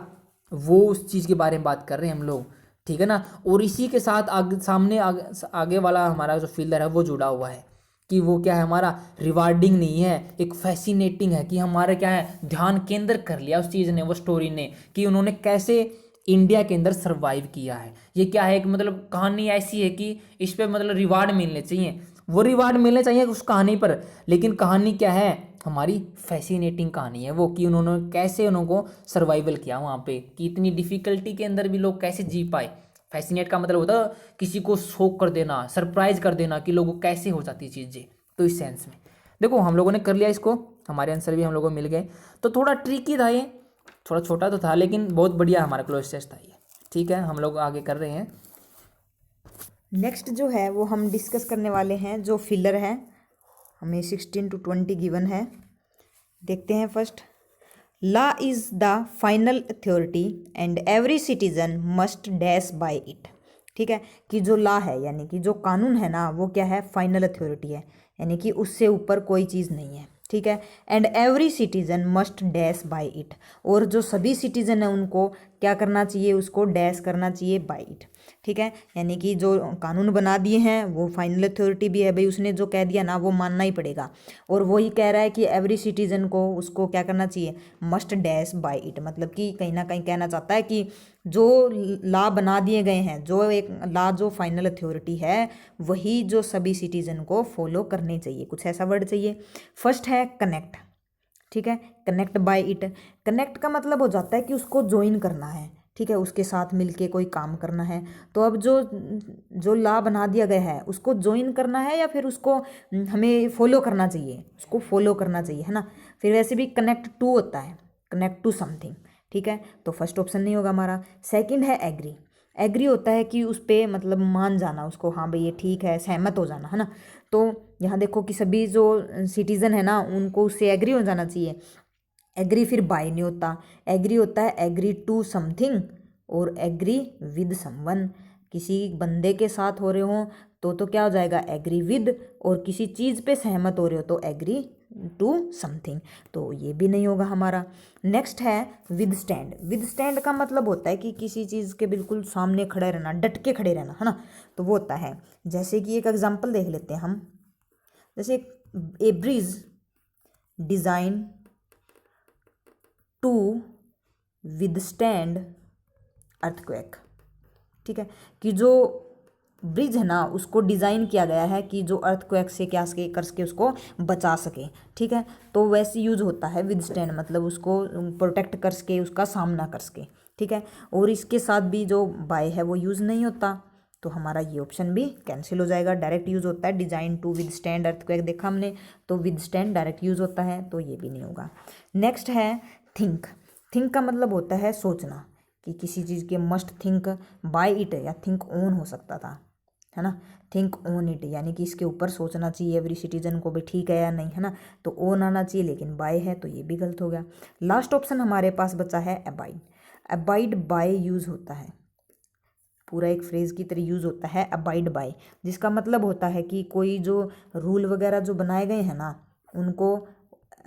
वो उस चीज़ के बारे में बात कर रहे हैं हम लोग, ठीक है ना। और इसी के साथ सामने आगे वाला हमारा जो फिल्डर है वो जुड़ा हुआ है कि वो क्या है, हमारा रिवार्डिंग नहीं है, एक फैसिनेटिंग है कि हमारा क्या है, ध्यान केंद्र कर लिया उस चीज़ ने, वो स्टोरी ने, कि उन्होंने कैसे इंडिया के अंदर सरवाइव किया है। ये क्या है, एक मतलब कहानी ऐसी है कि इस पे मतलब रिवार्ड मिलने चाहिए, वो रिवार्ड मिलने चाहिए उस कहानी पर, लेकिन कहानी क्या है, हमारी फैसिनेटिंग कहानी है वो, कि उन्होंने कैसे उनको सर्वाइवल किया वहाँ पे, कि इतनी डिफिकल्टी के अंदर भी लोग कैसे जी पाए। फैसिनेट का मतलब होता है किसी को शॉक कर देना, सरप्राइज कर देना कि लोगों को कैसे हो जाती चीज़ें। तो इस सेंस में देखो हम लोगों ने कर लिया इसको, हमारे आंसर भी हम लोगों को मिल गए। तो थोड़ा ट्रिकी था ये, थोड़ा छोटा तो था लेकिन बहुत बढ़िया हमारा क्लोज टेस्ट था ये। ठीक है, हम लोग आगे कर रहे हैं। नेक्स्ट जो है वो हम डिस्कस करने वाले हैं जो फिलर है, हमें 16 to 20 गिवन है। देखते हैं first, law is the final authority and every citizen must dash by it. ठीक है, कि जो लॉ है यानी कि जो कानून है ना वो क्या है, फाइनल अथॉरिटी है, यानी कि उससे ऊपर कोई चीज़ नहीं है। ठीक है, and every citizen must dash by it, और जो सभी सिटीजन है उनको क्या करना चाहिए, उसको डैश करना चाहिए बाय इट। ठीक है, यानी कि जो कानून बना दिए हैं वो फाइनल अथॉरिटी भी है भाई, उसने जो कह दिया ना वो मानना ही पड़ेगा। और वही कह रहा है कि एवरी सिटीजन को उसको क्या करना चाहिए, मस्ट डैश बाय इट, मतलब कि कहीं ना कहीं कहना चाहता है कि जो लॉ बना दिए गए हैं, जो एक लॉ जो फाइनल अथॉरिटी है वही जो सभी सिटीजन को फॉलो करने चाहिए। कुछ ऐसा वर्ड चाहिए। फर्स्ट है कनेक्ट। ठीक है, कनेक्ट बाय इट, कनेक्ट का मतलब हो जाता है कि उसको ज्वाइन करना है। ठीक है, उसके साथ मिलके कोई काम करना है। तो अब जो जो लॉ बना दिया गया है उसको ज्वाइन करना है या फिर उसको हमें फॉलो करना चाहिए, उसको फॉलो करना चाहिए, है ना। फिर वैसे भी कनेक्ट टू होता है, कनेक्ट टू समथिंग। ठीक है, तो फर्स्ट ऑप्शन नहीं होगा हमारा। सेकंड है एग्री। एग्री होता है कि उस पर मतलब मान जाना उसको, हाँ भाई ये ठीक है, सहमत हो जाना, है ना। तो यहाँ देखो कि सभी जो सिटीजन है ना उनको उससे एग्री हो जाना चाहिए। एग्री फिर बाय नहीं होता, एग्री होता है एग्री टू समथिंग और एग्री विद समवन। किसी बंदे के साथ हो रहे हो तो क्या हो जाएगा, एग्री विद, और किसी चीज़ पे सहमत हो रहे हो तो एग्री टू समथिंग, तो ये भी नहीं होगा हमारा। नेक्स्ट है विद स्टैंड। विद स्टैंड का मतलब होता है कि किसी चीज़ के बिल्कुल सामने खड़े रहना, डट के खड़े रहना, है ना। तो वो होता है, जैसे कि एक एग्जांपल देख लेते हैं हम, जैसे a bridge design to withstand earthquake. ठीक है, कि जो ब्रिज है ना उसको डिज़ाइन किया गया है कि जो अर्थक्वेक से क्या सके कर सके, उसको बचा सके। ठीक है, तो वैसे यूज होता है विदस्टैंड, मतलब उसको प्रोटेक्ट कर सके, उसका सामना कर सके। ठीक है, और इसके साथ भी जो बाय है वो यूज़ नहीं होता, तो हमारा ये ऑप्शन भी कैंसिल हो जाएगा। डायरेक्ट यूज़ होता है डिजाइन टू विदस्टैंड अर्थक्वेक, देखा हमने, तो विदस्टैंड डायरेक्ट यूज़ होता है, तो ये भी नहीं होगा। नेक्स्ट है थिंक। थिंक का मतलब होता है सोचना, कि किसी चीज़ के मस्ट थिंक बाय इट या थिंक ऑन हो सकता था, है ना। थिंक ऑन इट यानी कि इसके ऊपर सोचना चाहिए एवरी सिटीजन को भी, ठीक है या नहीं, है ना। तो ऑन आना चाहिए लेकिन बाय है, तो ये भी गलत हो गया। लास्ट ऑप्शन हमारे पास बचा है अबाइड। अबाइड बाय यूज़ होता है, पूरा एक फ्रेज की तरह यूज़ होता है अबाइड बाय, जिसका मतलब होता है कि कोई जो रूल वगैरह जो बनाए गए हैं ना उनको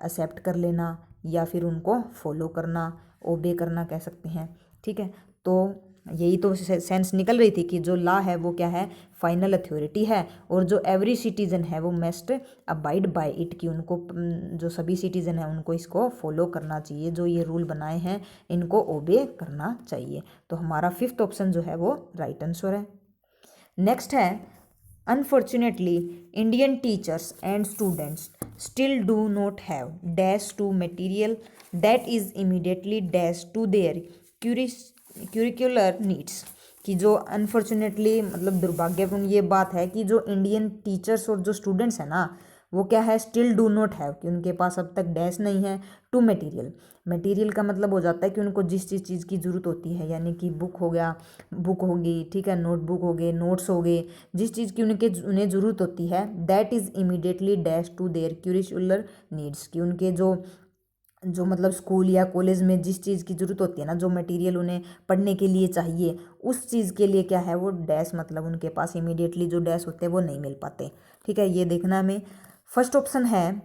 एक्सेप्ट कर लेना या फिर उनको फॉलो करना, ओबे करना कह सकते हैं। ठीक है, तो यही तो सेंस निकल रही थी कि जो लॉ है वो क्या है, फाइनल अथॉरिटी है, और जो एवरी सिटीजन है वो मस्ट अबाइड बाय इट, कि उनको जो सभी सिटीजन है उनको इसको फॉलो करना चाहिए, जो ये रूल बनाए हैं इनको ओबे करना चाहिए। तो हमारा फिफ्थ ऑप्शन जो है वो राइट आंसर है। नेक्स्ट है unfortunately Indian teachers and students still do not have dash to material that is immediately dash to their curricular needs. कि जो अनफॉर्चुनेटली मतलब दुर्भाग्यपूर्ण ये बात है कि जो इंडियन टीचर्स और जो स्टूडेंट्स हैं ना वो क्या है, स्टिल डू नॉट हैव, कि उनके पास अब तक डैश नहीं है, टू मटेरियल। मटेरियल का मतलब हो जाता है कि उनको जिस चीज़ की ज़रूरत होती है, यानी कि बुक हो गया, बुक होगी, ठीक है, नोटबुक हो गए, नोट्स हो गए, जिस चीज़ की उन्हें ज़रूरत होती है, that is immediately dash to their curricular needs, कि उनके जो मतलब स्कूल या कॉलेज में जिस चीज़ की ज़रूरत होती है ना, जो मटेरियल उन्हें पढ़ने के लिए चाहिए, उस चीज़ के लिए क्या है वो डैश, मतलब उनके पास इमीडिएटली जो डैश होते हैं वो नहीं मिल पाते। ठीक है, ये देखना हमें। फर्स्ट ऑप्शन है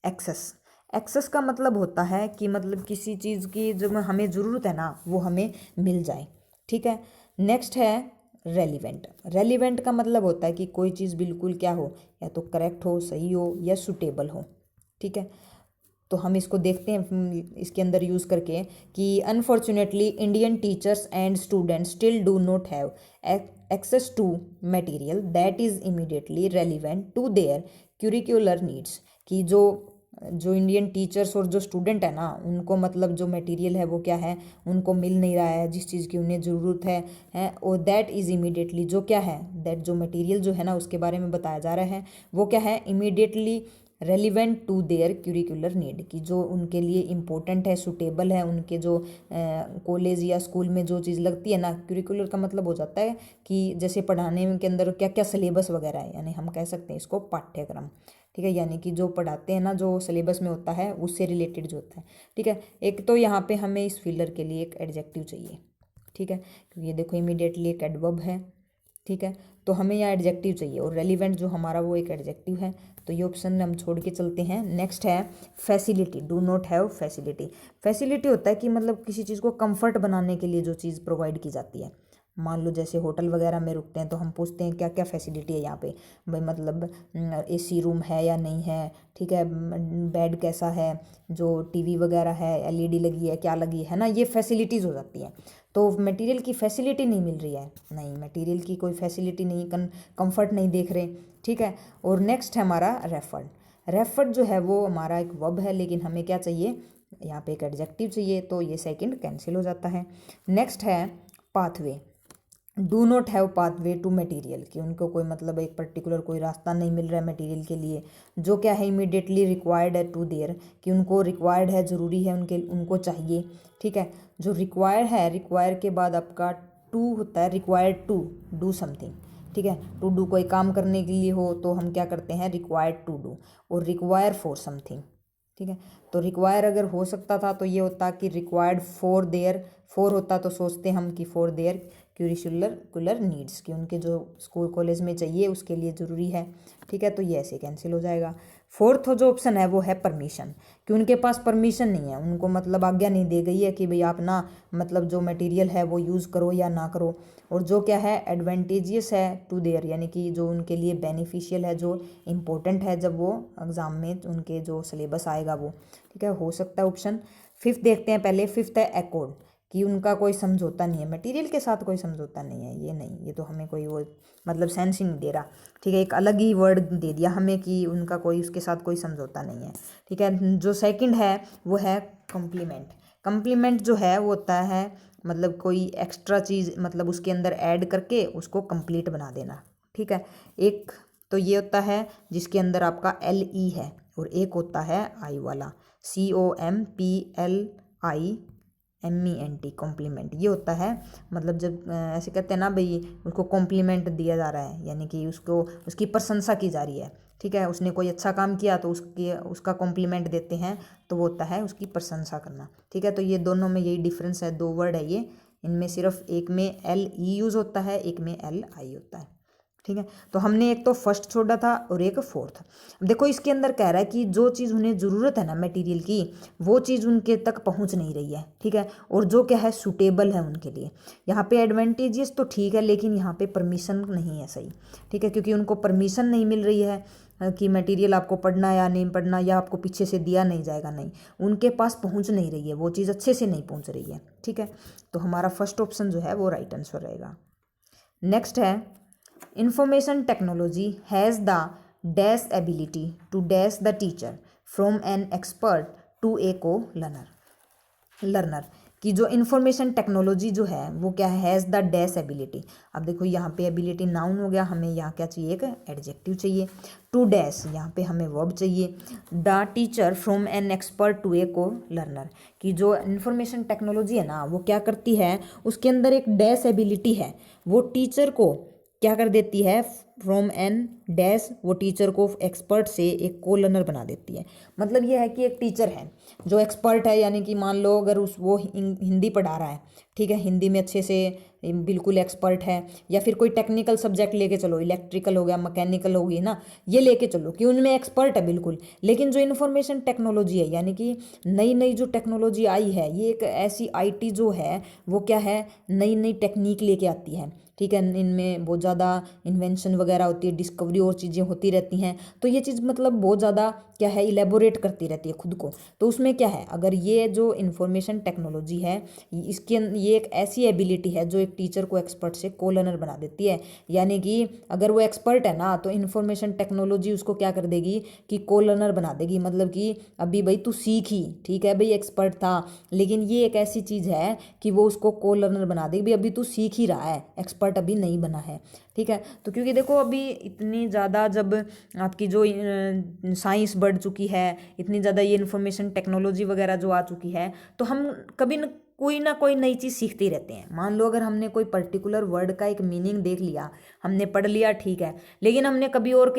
एक्सेस। एक्सेस का मतलब होता है कि मतलब किसी चीज़ की जो हमें ज़रूरत है ना वो हमें मिल जाए। ठीक है, नेक्स्ट है रेलिवेंट। रेलिवेंट का मतलब होता है कि कोई चीज़ बिल्कुल क्या हो, या तो करेक्ट हो, सही हो, या सुटेबल हो। ठीक है, तो हम इसको देखते हैं इसके अंदर यूज़ करके कि unfortunately Indian teachers and students still do not have access to material that is immediately relevant to their curricular needs, कि जो इंडियन टीचर्स और जो स्टूडेंट है ना, उनको मतलब जो मटेरियल है वो क्या है, उनको मिल नहीं रहा है जिस चीज़ की उन्हें ज़रूरत है और दैट इज़ इमीडिएटली, जो क्या है, दैट जो मटेरियल जो है ना उसके बारे में बताया जा रहा है वो क्या है, immediately relevant to their curricular need, की जो उनके लिए इम्पोर्टेंट है, सुटेबल है, उनके जो कॉलेज या स्कूल में जो चीज़ लगती है ना, क्यूरिकुलर का मतलब हो जाता है कि जैसे पढ़ाने के अंदर क्या क्या सिलेबस वगैरह है, यानी हम कह सकते हैं इसको पाठ्यक्रम। ठीक है, यानी कि जो पढ़ाते हैं ना, जो सिलेबस में होता है उससे रिलेटेड जो होता है। ठीक है, एक तो यहाँ पे हमें इस फिलर के लिए एक एडजेक्टिव चाहिए। ठीक है, क्योंकि ये देखो इमीडिएटली एक एडवर्ब है। ठीक है, तो हमें यहाँ एडजेक्टिव चाहिए और रेलिवेंट जो हमारा वो एक एडजेक्टिव है, तो ये ऑप्शन हम छोड़ के चलते हैं। नेक्स्ट है facility. Do not have facility. Facility होता है कि मतलब किसी चीज़ को कंफर्ट बनाने के लिए जो चीज़ प्रोवाइड की जाती है। मान लो जैसे होटल वगैरह में रुकते हैं तो हम पूछते हैं क्या क्या फैसिलिटी है यहाँ पे, भाई मतलब एसी रूम है या नहीं है, ठीक है, बेड कैसा है, जो टीवी वगैरह है, एलईडी लगी है, क्या लगी है ना, ये फैसिलिटीज़ हो जाती हैं। तो मटेरियल की फैसिलिटी नहीं मिल रही है, नहीं, मटेरियल की कोई फैसिलिटी नहीं, कंफर्ट नहीं देख रहे। ठीक है, और नेक्स्ट है हमारा रेफर्ड। रेफर्ड जो है वो हमारा एक वर्ब है, लेकिन हमें क्या चाहिए, यहाँ पे एक एडजेक्टिव चाहिए, तो ये सेकंड कैंसिल हो जाता है। नेक्स्ट है pathway. Do not have pathway to material, कि उनको कोई मतलब एक पर्टिकुलर कोई रास्ता नहीं मिल रहा है मटेरियल के लिए, जो क्या है इमीडिएटली रिक्वायर्ड है टू देयर, कि उनको रिक्वायर्ड है, ज़रूरी है, उनको चाहिए। ठीक है, जो रिक्वायर्ड है, रिक्वायर के बाद आपका टू होता है, रिक्वायर्ड टू डू समथिंग। ठीक है, टू डू कोई काम करने के लिए हो तो हम क्या करते हैं, रिक्वायर्ड टू डू, और रिक्वायर फॉर समथिंग। ठीक है, तो रिक्वायर अगर हो सकता था तो ये होता कि रिक्वायर्ड फॉर देयर, फॉर होता तो सोचते हम कि फॉर देयर क्यूरिकुलर नीड्स, कि उनके जो स्कूल कॉलेज में चाहिए उसके लिए ज़रूरी है। ठीक है, तो ये ऐसे कैंसिल हो जाएगा। फोर्थ जो ऑप्शन है वो है परमिशन, कि उनके पास परमिशन नहीं है, उनको मतलब आज्ञा नहीं दी गई है कि भाई आप ना मतलब जो मटेरियल है वो यूज़ करो या ना करो। और जो क्या है एडवांटेजियस है टू देयर, यानी कि जो उनके लिए बेनिफिशियल है, जो इम्पोर्टेंट है जब वो एग्ज़ाम में उनके जो सिलेबस आएगा वो। ठीक है, हो सकता है ऑप्शन। फिफ्थ देखते हैं पहले। फिफ्थ है अकॉर्ड, कि उनका कोई समझौता नहीं है, मटेरियल के साथ कोई समझौता नहीं है, ये नहीं, ये तो हमें कोई वो मतलब सेंस ही नहीं दे रहा। ठीक है, एक अलग ही वर्ड दे दिया हमें कि उनका कोई उसके साथ कोई समझौता नहीं है। ठीक है, जो सेकंड है वो है कॉम्प्लीमेंट। कॉम्प्लीमेंट जो है वो होता है मतलब कोई एक्स्ट्रा चीज़ मतलब उसके अंदर ऐड करके उसको कंप्लीट बना देना। ठीक है, एक तो ये होता है जिसके अंदर आपका LE है, और एक होता है आई वाला, COMPLIMENT, कॉम्प्लीमेंट। ये होता है मतलब जब ऐसे कहते हैं ना भाई उसको कॉम्प्लीमेंट दिया जा रहा है, यानी कि उसको उसकी प्रशंसा की जा रही है। ठीक है, उसने कोई अच्छा काम किया तो उसका कॉम्प्लीमेंट देते हैं, तो वो होता है उसकी प्रशंसा करना। ठीक है, तो ये दोनों में यही डिफरेंस है, दो वर्ड है ये, इनमें सिर्फ एक में LE यूज़ होता है, एक में LI होता है। ठीक है, तो हमने एक तो फर्स्ट छोड़ा था और एक फोर्थ। देखो इसके अंदर कह रहा है कि जो चीज़ उन्हें ज़रूरत है ना मटेरियल की, वो चीज़ उनके तक पहुंच नहीं रही है। ठीक है, और जो क्या है सूटेबल है उनके लिए। यहाँ पे एडवांटेजेस तो ठीक है, लेकिन यहाँ पे परमिशन नहीं है सही। ठीक है, क्योंकि उनको परमिशन नहीं मिल रही है कि मटेरियल आपको पढ़ना या नहीं पढ़ना, या आपको पीछे से दिया नहीं जाएगा, नहीं, उनके पास पहुँच नहीं रही है, वो चीज़ अच्छे से नहीं पहुँच रही है। ठीक है, तो हमारा फर्स्ट ऑप्शन जो है वो राइट आंसर रहेगा। नेक्स्ट है information technology has the dash ability to dash the teacher from an expert to a co learner. कि जो इन्फॉर्मेशन टेक्नोलॉजी जो है वो क्या है, हैज़ द डैश एबिलिटी। अब देखो यहाँ पे एबिलिटी नाउन हो गया, हमें यहाँ क्या चाहिए, एक एडजेक्टिव चाहिए। टू डैश यहाँ पे हमें वर्ब चाहिए। The teacher from an expert to a co learner, कि जो इन्फॉर्मेशन टेक्नोलॉजी है ना वो क्या करती है, उसके अंदर एक डैश एबिलिटी है, वो टीचर को क्या कर देती है, फ्रॉम एन डैश, वो टीचर को एक्सपर्ट से एक को लर्नर बना देती है। मतलब ये है कि एक टीचर है जो एक्सपर्ट है, यानी कि मान लो अगर वो हिंदी पढ़ा रहा है, ठीक है, हिंदी में अच्छे से बिल्कुल एक्सपर्ट है, या फिर कोई टेक्निकल सब्जेक्ट लेके चलो, इलेक्ट्रिकल हो गया, मैकेनिकल होगी ना, ये लेके चलो कि उनमें एक्सपर्ट है बिल्कुल। लेकिन जो इन्फॉर्मेशन टेक्नोलॉजी है, यानी कि नई नई जो टेक्नोलॉजी आई है, ये एक ऐसी आईटी जो है वो क्या है, नई नई टेक्निक लेके आती है, ठीक है, इनमें बहुत ज़्यादा इन्वेंशन वगैरह होती है, डिस्कवरी और चीज़ें होती रहती हैं। तो ये चीज़ मतलब बहुत ज़्यादा क्या है, इलेबोरेट करती रहती है खुद को। तो उसमें क्या है, अगर ये जो इन्फॉर्मेशन टेक्नोलॉजी है, ये एक ऐसी एबिलिटी है जो एक टीचर को एक्सपर्ट से को लर्नर बना देती है। यानी कि अगर वो एक्सपर्ट है ना, तो इन्फॉर्मेशन टेक्नोलॉजी उसको क्या कर देगी कि को लर्नर बना देगी। मतलब कि अभी भाई तू सीख ही, ठीक है भाई, एक्सपर्ट था, लेकिन ये एक ऐसी चीज़ है कि वो उसको को लर्नर बना देगी, भाई अभी तू सीख ही रहा है, एक्सपर्ट अभी नहीं बना है, ठीक है। तो क्योंकि देखो अभी इतनी ज़्यादा जब आपकी जो साइंस बढ़ चुकी है, इतनी ज़्यादा ये इन्फॉर्मेशन टेक्नोलॉजी वगैरह जो आ चुकी है, तो हम कभी ना कोई नई चीज़ सीखते ही रहते हैं। मान लो अगर हमने कोई पर्टिकुलर वर्ड का एक मीनिंग देख लिया, हमने पढ़ लिया, ठीक है, लेकिन हमने कभी और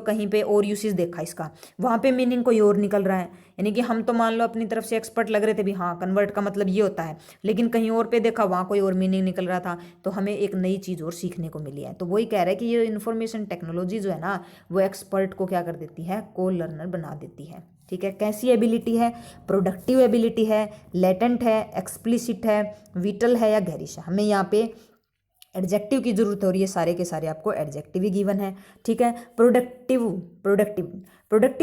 कहीं पे और यूसेज देखा इसका, वहाँ पे मीनिंग कोई और निकल रहा है। यानी कि हम तो मान लो अपनी तरफ से एक्सपर्ट लग रहे थे भी, हाँ कन्वर्ट का मतलब ये होता है, लेकिन कहीं और पे देखा वहाँ कोई और मीनिंग निकल रहा था, तो हमें एक नई चीज़ और सीखने को मिली है। तो वही कह रहे हैं कि ये इन्फॉर्मेशन टेक्नोलॉजी जो है ना, वो एक्सपर्ट को क्या कर देती है, को लर्नर बना देती है, ठीक है। कैसी एबिलिटी है, प्रोडक्टिव एबिलिटी है, लेटेंट है, एक्सप्लिसिट है, विटल है या गैरिश है। हमें यहाँ पे एडजेक्टिव की जरूरत हो रही है, सारे के सारे आपको एडजेक्टिव ही गिवन है, ठीक है। प्रोडक्टिव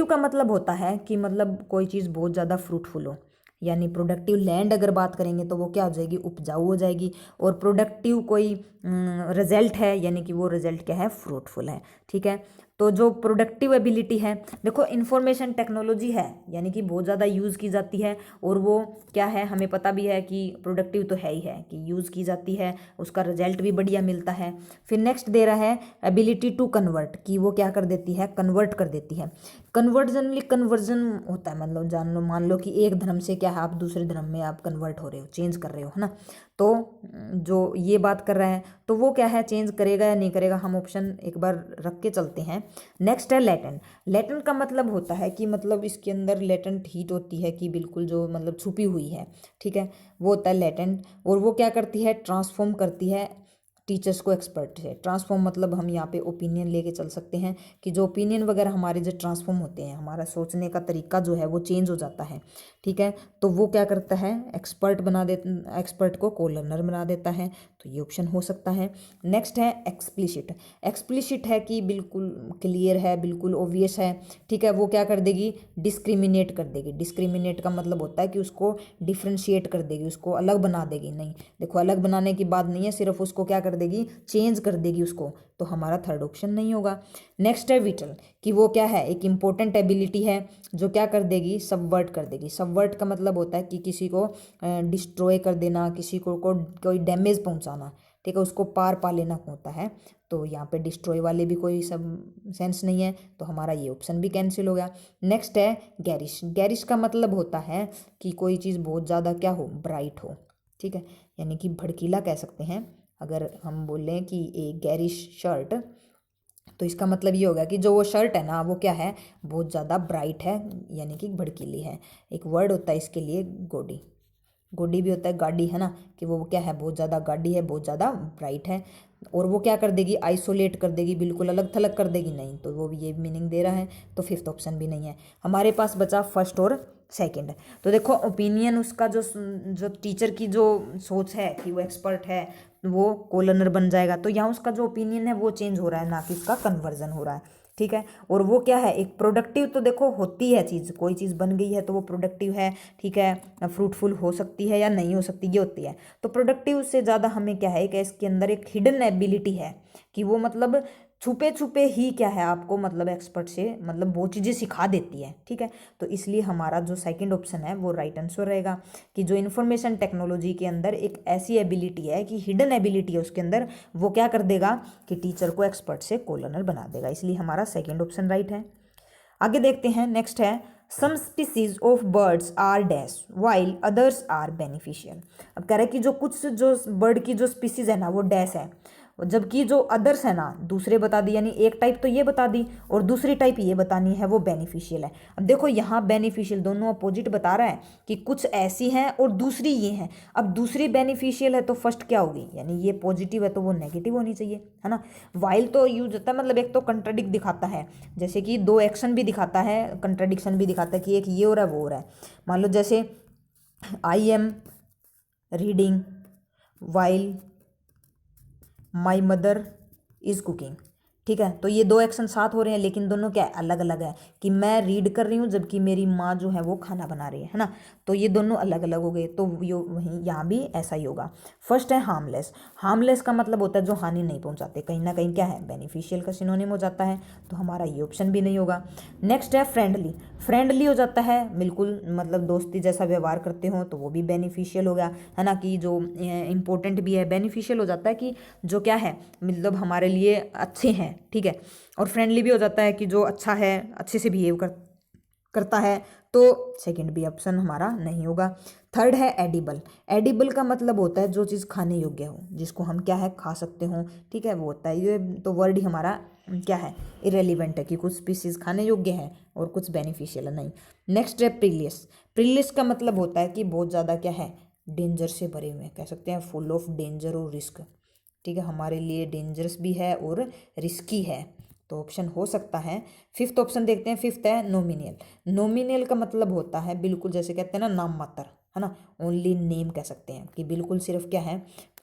का मतलब होता है कि मतलब कोई चीज़ बहुत ज़्यादा फ्रूटफुल हो, यानी प्रोडक्टिव लैंड अगर बात करेंगे तो वो क्या हो जाएगी, उपजाऊ हो जाएगी। और प्रोडक्टिव कोई रिजल्ट है, यानी कि वो रिजल्ट क्या है, फ्रूटफुल है, ठीक है। तो जो प्रोडक्टिव एबिलिटी है, देखो इन्फॉर्मेशन टेक्नोलॉजी है, यानी कि बहुत ज़्यादा यूज़ की जाती है, और वो क्या है, हमें पता भी है कि प्रोडक्टिव तो है ही है कि यूज़ की जाती है, उसका रिजल्ट भी बढ़िया मिलता है। फिर नेक्स्ट दे रहा है एबिलिटी टू कन्वर्ट, कि वो क्या कर देती है, कन्वर्ट कर देती है। कन्वर्जन होता है, मतलब जान लो, मान लो कि एक धर्म से क्या है, आप दूसरे धर्म में आप कन्वर्ट हो रहे हो, चेंज कर रहे हो, है ना। तो जो ये बात कर रहा है, तो वो क्या है, चेंज करेगा या नहीं करेगा, हम ऑप्शन एक बार रख के चलते हैं। नेक्स्ट है लेटेंट। लेटेंट का मतलब होता है कि मतलब इसके अंदर लेटेंट हीट होती है, कि बिल्कुल जो मतलब छुपी हुई है, ठीक है, वो होता है लेटेंट। और वो क्या करती है, ट्रांसफॉर्म करती है टीचर्स को एक्सपर्ट से। ट्रांसफॉर्म मतलब हम यहाँ पे ओपिनियन लेके चल सकते हैं, कि जो ओपिनियन वगैरह हमारे जो ट्रांसफॉर्म होते हैं, हमारा सोचने का तरीका जो है वो चेंज हो जाता है, ठीक है। तो वो क्या करता है, एक्सपर्ट को को लर्नर बना देता है। तो ये ऑप्शन हो सकता है। नेक्स्ट है एक्सप्लिसिट। एक्सप्लिसिट है कि बिल्कुल क्लियर है, बिल्कुल ओवियस है, ठीक है। वो क्या कर देगी, डिस्क्रिमिनेट कर देगी। डिस्क्रिमिनेट का मतलब होता है कि उसको डिफ्रेंशिएट कर देगी, उसको अलग बना देगी। नहीं, देखो अलग बनाने की बात नहीं है, सिर्फ उसको क्या कर देगी, चेंज कर देगी उसको। तो हमारा थर्ड ऑप्शन नहीं होगा। नेक्स्ट है विटल, कि वो क्या है, एक इंपॉर्टेंट एबिलिटी है जो क्या कर देगी, सबवर्ट कर देगी। सबवर्ट का मतलब होता है कि किसी को डिस्ट्रॉय कर देना, किसी को कोई डैमेज पहुंचाना, ठीक है, उसको पार पा लेना होता है। तो यहाँ पे डिस्ट्रॉय वाले भी कोई सब सेंस नहीं है, तो हमारा ये ऑप्शन भी कैंसिल हो गया। नेक्स्ट है गैरिश। गैरिश का मतलब होता है कि कोई चीज़ बहुत ज़्यादा क्या हो, ब्राइट हो, ठीक है, यानी कि भड़कीला कह सकते हैं। अगर हम बोलें कि एक गैरिश शर्ट, तो इसका मतलब ये होगा कि जो वो शर्ट है ना, वो क्या है, बहुत ज़्यादा ब्राइट है, यानी कि भड़कीली है। एक वर्ड होता है इसके लिए, गोडी। गोडी भी होता है गाड़ी, है ना, कि वो क्या है, बहुत ज़्यादा गाड़ी है, बहुत ज़्यादा ब्राइट है। और वो क्या कर देगी, आइसोलेट कर देगी, बिल्कुल अलग थलग कर देगी, नहीं, तो वो भी ये मीनिंग दे रहा है। तो फिफ्थ ऑप्शन भी नहीं है। हमारे पास बचा फर्स्ट और सेकंड। तो देखो ओपिनियन उसका जो टीचर की जो सोच है कि वो एक्सपर्ट है, वो को लर्नर बन जाएगा। तो यहाँ उसका जो ओपिनियन है वो चेंज हो रहा है, ना कि उसका कन्वर्जन हो रहा है, ठीक है। और वो क्या है, एक प्रोडक्टिव, तो देखो होती है चीज़, कोई चीज़ बन गई है तो वो प्रोडक्टिव है, ठीक है, फ्रूटफुल हो सकती है या नहीं हो सकती, ये होती है। तो प्रोडक्टिव से ज़्यादा हमें क्या है कि इसके अंदर एक हिडन एबिलिटी है, कि वो मतलब छुपे छुपे ही क्या है आपको मतलब एक्सपर्ट से मतलब वो चीज़ें सिखा देती है, ठीक है। तो इसलिए हमारा जो सेकंड ऑप्शन है वो राइट आंसर रहेगा कि जो इन्फॉर्मेशन टेक्नोलॉजी के अंदर एक ऐसी एबिलिटी है कि हिडन एबिलिटी है उसके अंदर, वो क्या कर देगा कि टीचर को एक्सपर्ट से कोलोनल बना देगा, इसलिए हमारा सेकेंड ऑप्शन राइट है। आगे देखते हैं, नेक्स्ट है some species of birds are dash while others are beneficial. अब कह रहा है कि जो कुछ जो बर्ड की जो स्पीसीज है ना वो डैश है, जबकि जो अदर्स है ना दूसरे बता दी, यानी एक टाइप तो ये बता दी और दूसरी टाइप ये बतानी है वो बेनिफिशियल है। अब देखो यहाँ बेनिफिशियल दोनों अपोजिट बता रहा है कि कुछ ऐसी हैं और दूसरी ये हैं। अब दूसरी बेनिफिशियल है तो फर्स्ट क्या होगी, यानी ये पॉजिटिव है तो वो नेगेटिव होनी चाहिए, है ना। वाइल तो यूज होता है मतलब एक तो कंट्राडिक्ट दिखाता है, जैसे कि दो एक्शन भी दिखाता है, कंट्राडिक्शन भी दिखाता है कि एक ये हो रहा है वो हो रहा है। मान लो जैसे I am reading while my mother is cooking, ठीक है। तो ये दो एक्शन साथ हो रहे हैं लेकिन दोनों क्या है अलग अलग है, कि मैं रीड कर रही हूँ जबकि मेरी माँ जो है वो खाना बना रही है ना। तो ये दोनों अलग अलग हो गए, तो यो वहीं यहाँ भी ऐसा ही होगा। फर्स्ट है हार्मलेस। हार्मलेस का मतलब होता है जो हानि नहीं पहुँचाते, कहीं ना कहीं क्या है बेनिफिशियल का सिनोनिम हो जाता है, तो हमारा ये ऑप्शन भी नहीं होगा। नेक्स्ट है फ्रेंडली। फ्रेंडली हो जाता है बिल्कुल मतलब दोस्ती जैसा व्यवहार करते हो तो वो भी बेनिफिशियल हो गया, है ना। कि जो इम्पोर्टेंट भी है बेनिफिशियल हो जाता है कि जो क्या है मतलब हमारे लिए अच्छे हैं, ठीक है। और फ्रेंडली भी हो जाता है कि जो अच्छा है, अच्छे से बिहेव करता है, तो सेकंड भी ऑप्शन हमारा नहीं होगा। थर्ड है एडिबल। एडिबल का मतलब होता है जो चीज़ खाने योग्य हो, जिसको हम क्या है खा सकते हो, ठीक है, वो होता है। ये तो वर्ड ही हमारा क्या है इरेलीवेंट है कि कुछ स्पीसीज खाने योग्य है और कुछ बेनिफिशियल है नहीं। नेक्स्ट है प्रिलियस। प्रिलियस का मतलब होता है कि बहुत ज़्यादा क्या है डेंजर से भरे हुए, कह सकते हैं फुल ऑफ डेंजर और रिस्क, ठीक है, हमारे लिए डेंजरस भी है और रिस्की है, तो ऑप्शन हो सकता है। फिफ्थ ऑप्शन देखते हैं, फिफ्थ है नोमिनियल। नोमिनियल का मतलब होता है बिल्कुल जैसे कहते हैं ना नाम मात्र, है ना, ओनली नेम कह सकते हैं कि बिल्कुल सिर्फ क्या है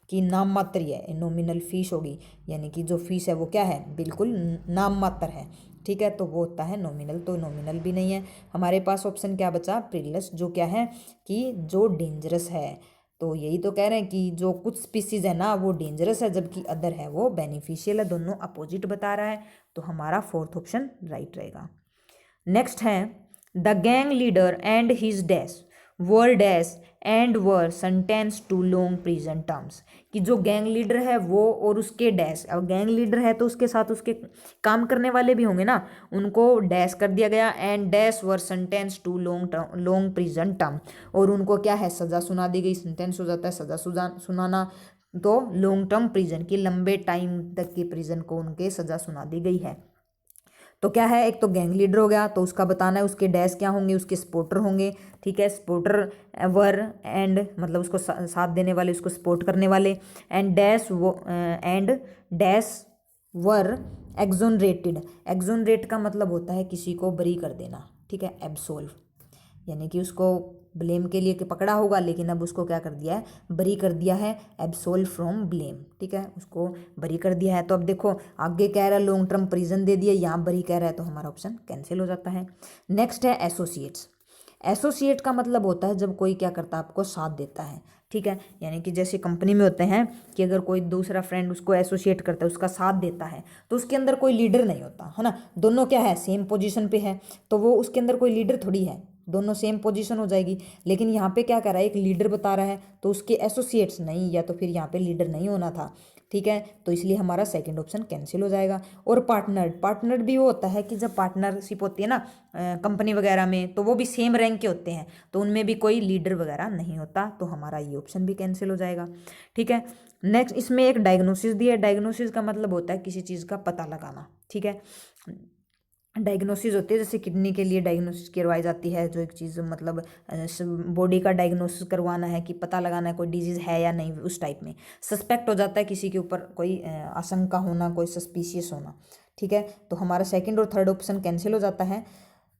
कि नाम मात्र ही है। नोमिनल फीस होगी यानी कि जो फीस है वो क्या है बिल्कुल नाम मात्र है, ठीक है, तो वो होता है नोमिनल, तो नोमिनल भी नहीं है। हमारे पास ऑप्शन क्या बचा प्रिलियस, जो क्या है कि जो डेंजरस है। तो यही तो कह रहे हैं कि जो कुछ स्पीसीज है ना वो डेंजरस है जबकि अदर है वो बेनिफिशियल है, दोनों अपोजिट बता रहा है, तो हमारा फोर्थ ऑप्शन राइट रहेगा। नेक्स्ट है the gang leader and his dash were dash and were sentence to long prison terms. कि जो गैंग लीडर है वो और उसके डैश, अब गैंग लीडर है तो उसके साथ उसके काम करने वाले भी होंगे ना, उनको डैश कर दिया गया, and dash were sentence to long prison term, और उनको क्या है सज़ा सुना दी गई। सेंटेंस हो जाता है सज़ा सुनाना, तो लॉन्ग टर्म प्रिजन की लंबे टाइम तक की प्रिजन को उनके सज़ा सुना दी गई है। तो क्या है एक तो गैंग लीडर हो गया तो उसका बताना है, उसके डैश क्या होंगे, उसके सपोर्टर होंगे, ठीक है, सपोर्टर वर एंड मतलब उसको साथ देने वाले, उसको सपोर्ट करने वाले, एंड डैश वो एंड डैश वर एक्सोनरेटेड। एक्सोनरेट का मतलब होता है किसी को बरी कर देना, ठीक है, एब्सोल्व, यानी कि उसको ब्लेम के लिए पकड़ा होगा लेकिन अब उसको क्या कर दिया है बरी कर दिया है, एब्सोल्व फ्रॉम ब्लेम, ठीक है, उसको बरी कर दिया है। तो अब देखो आगे कह रहा है लॉन्ग टर्म प्रिजन दे दिया, यहाँ बरी कह रहा है, तो हमारा ऑप्शन कैंसिल हो जाता है। नेक्स्ट है एसोसिएट्स। एसोसिएट का मतलब होता है जब कोई क्या करता है आपको साथ देता है, ठीक है, यानी कि जैसे कंपनी में होते हैं कि अगर कोई दूसरा फ्रेंड उसको एसोसिएट करता है उसका साथ देता है तो उसके अंदर कोई लीडर नहीं होता, है ना, दोनों क्या है सेम पोजीशन पे है, तो वो उसके अंदर कोई लीडर थोड़ी है, दोनों सेम पोजीशन हो जाएगी। लेकिन यहाँ पे क्या कर रहा है एक लीडर बता रहा है तो उसके एसोसिएट्स नहीं, या तो फिर यहाँ पे लीडर नहीं होना था, ठीक है, तो इसलिए हमारा सेकंड ऑप्शन कैंसिल हो जाएगा। और पार्टनर, पार्टनर भी वो होता है कि जब पार्टनरशिप होती है ना कंपनी वगैरह में तो वो भी सेम रैंक के होते हैं, तो उनमें भी कोई लीडर वगैरह नहीं होता, तो हमारा ये ऑप्शन भी कैंसिल हो जाएगा, ठीक है। नेक्स्ट इसमें एक डायग्नोसिस दिया है। डायग्नोसिस का मतलब होता है किसी चीज़ का पता लगाना, ठीक है। डायग्नोसिस होती है जैसे किडनी के लिए डायग्नोसिस करवाई जाती है, जो एक चीज़ मतलब बॉडी का डायग्नोसिस करवाना है कि पता लगाना है कोई डिजीज़ है या नहीं, उस टाइप में सस्पेक्ट हो जाता है किसी के ऊपर कोई आशंका होना, कोई सस्पिशियस होना, ठीक है, तो हमारा सेकंड और थर्ड ऑप्शन कैंसिल हो जाता है।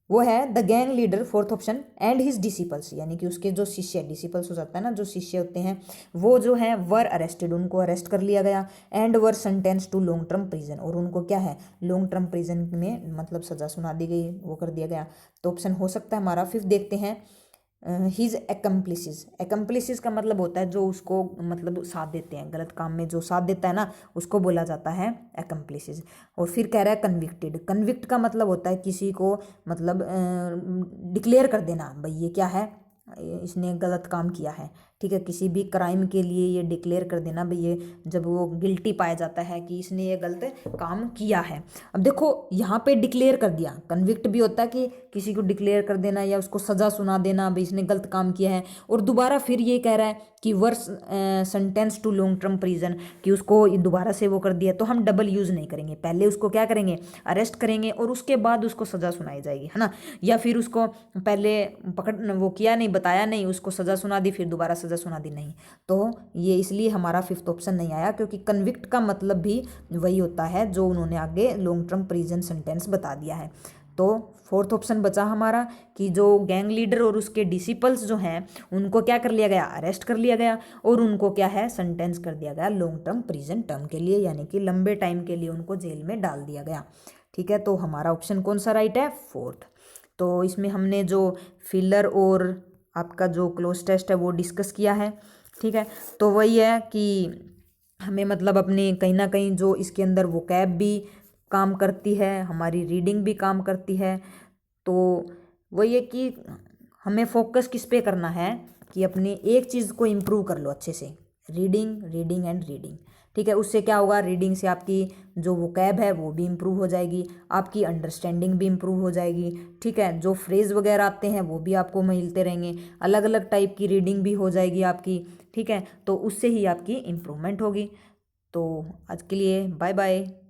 वो है the gang leader fourth option and his disciples, यानी कि उसके जो शिष्य, डिसिपल्स हो जाता है ना जो शिष्य होते हैं, वो जो है वर अरेस्टेड, उनको अरेस्ट कर लिया गया, and were sentence to long term prison, और उनको क्या है लॉन्ग टर्म प्रिजन में मतलब सजा सुना दी गई, वो कर दिया गया, तो ऑप्शन हो सकता है हमारा फिफ्थ देखते हैं हीज एक्म्प्लिसेस। एक्म्प्लिसेस का मतलब होता है जो उसको मतलब साथ देते हैं, गलत काम में जो साथ देता है ना उसको बोला जाता है एक्म्प्लिसेस। और फिर कह रहा है कन्विक्टेड। कन्विक्ट का मतलब होता है किसी को मतलब डिक्लेयर कर देना, भाई ये क्या है, इसने गलत काम किया है, ठीक है, किसी भी क्राइम के लिए ये डिक्लेयर कर देना भाई ये, जब वो गिल्टी पाया जाता है कि इसने ये गलत काम किया है। अब देखो यहाँ पे डिक्लेयर कर दिया, कन्विक्ट भी होता है कि किसी को डिक्लेयर कर देना या उसको सज़ा सुना देना भाई इसने गलत काम किया है। और दोबारा फिर ये कह रहा है कि were sentence to long term prison, कि उसको दोबारा से वो कर दिया, तो हम डबल यूज़ नहीं करेंगे, पहले उसको क्या करेंगे, अरेस्ट करेंगे और उसके बाद उसको सज़ा सुनाई जाएगी, है ना। या फिर उसको पहले पकड़ वो किया नहीं, बताया नहीं, उसको सज़ा सुना दी, फिर दोबारा सज़ा सुना दी, नहीं। तो ये इसलिए हमारा फिफ्थ ऑप्शन नहीं आया, क्योंकि कन्विक्ट का मतलब भी वही होता है जो उन्होंने आगे लॉन्ग टर्म प्रिजन सेंटेंस बता दिया है। तो फोर्थ ऑप्शन बचा हमारा कि जो गैंग लीडर और उसके डिसिपल्स जो हैं उनको क्या कर लिया गया, अरेस्ट कर लिया गया और उनको क्या है, सेंटेंस कर दिया गया लॉन्ग टर्म प्रिजन टर्म के लिए, यानी कि लंबे टाइम के लिए उनको जेल में डाल दिया गया। ठीक है, तो हमारा ऑप्शन कौन सा राइट है, फोर्थ। तो इसमें हमने जो फिलर और आपका जो क्लोज टेस्ट है वो डिस्कस किया है। ठीक है, तो वही है कि हमें मतलब अपने कहीं ना कहीं जो इसके अंदर वोकैब भी काम करती है, हमारी रीडिंग भी काम करती है। तो वही है कि हमें फोकस किस पे करना है कि अपनी एक चीज़ को इम्प्रूव कर लो अच्छे से, रीडिंग रीडिंग एंड रीडिंग। ठीक है, उससे क्या होगा, रीडिंग से आपकी जो वोकैब है वो भी इम्प्रूव हो जाएगी, आपकी अंडरस्टैंडिंग भी इम्प्रूव हो जाएगी। ठीक है, जो फ्रेज़ वगैरह आते हैं वो भी आपको मिलते रहेंगे, अलग अलग टाइप की रीडिंग भी हो जाएगी आपकी। ठीक है, तो उससे ही आपकी इम्प्रूवमेंट होगी। तो आज के लिए बाय बाय।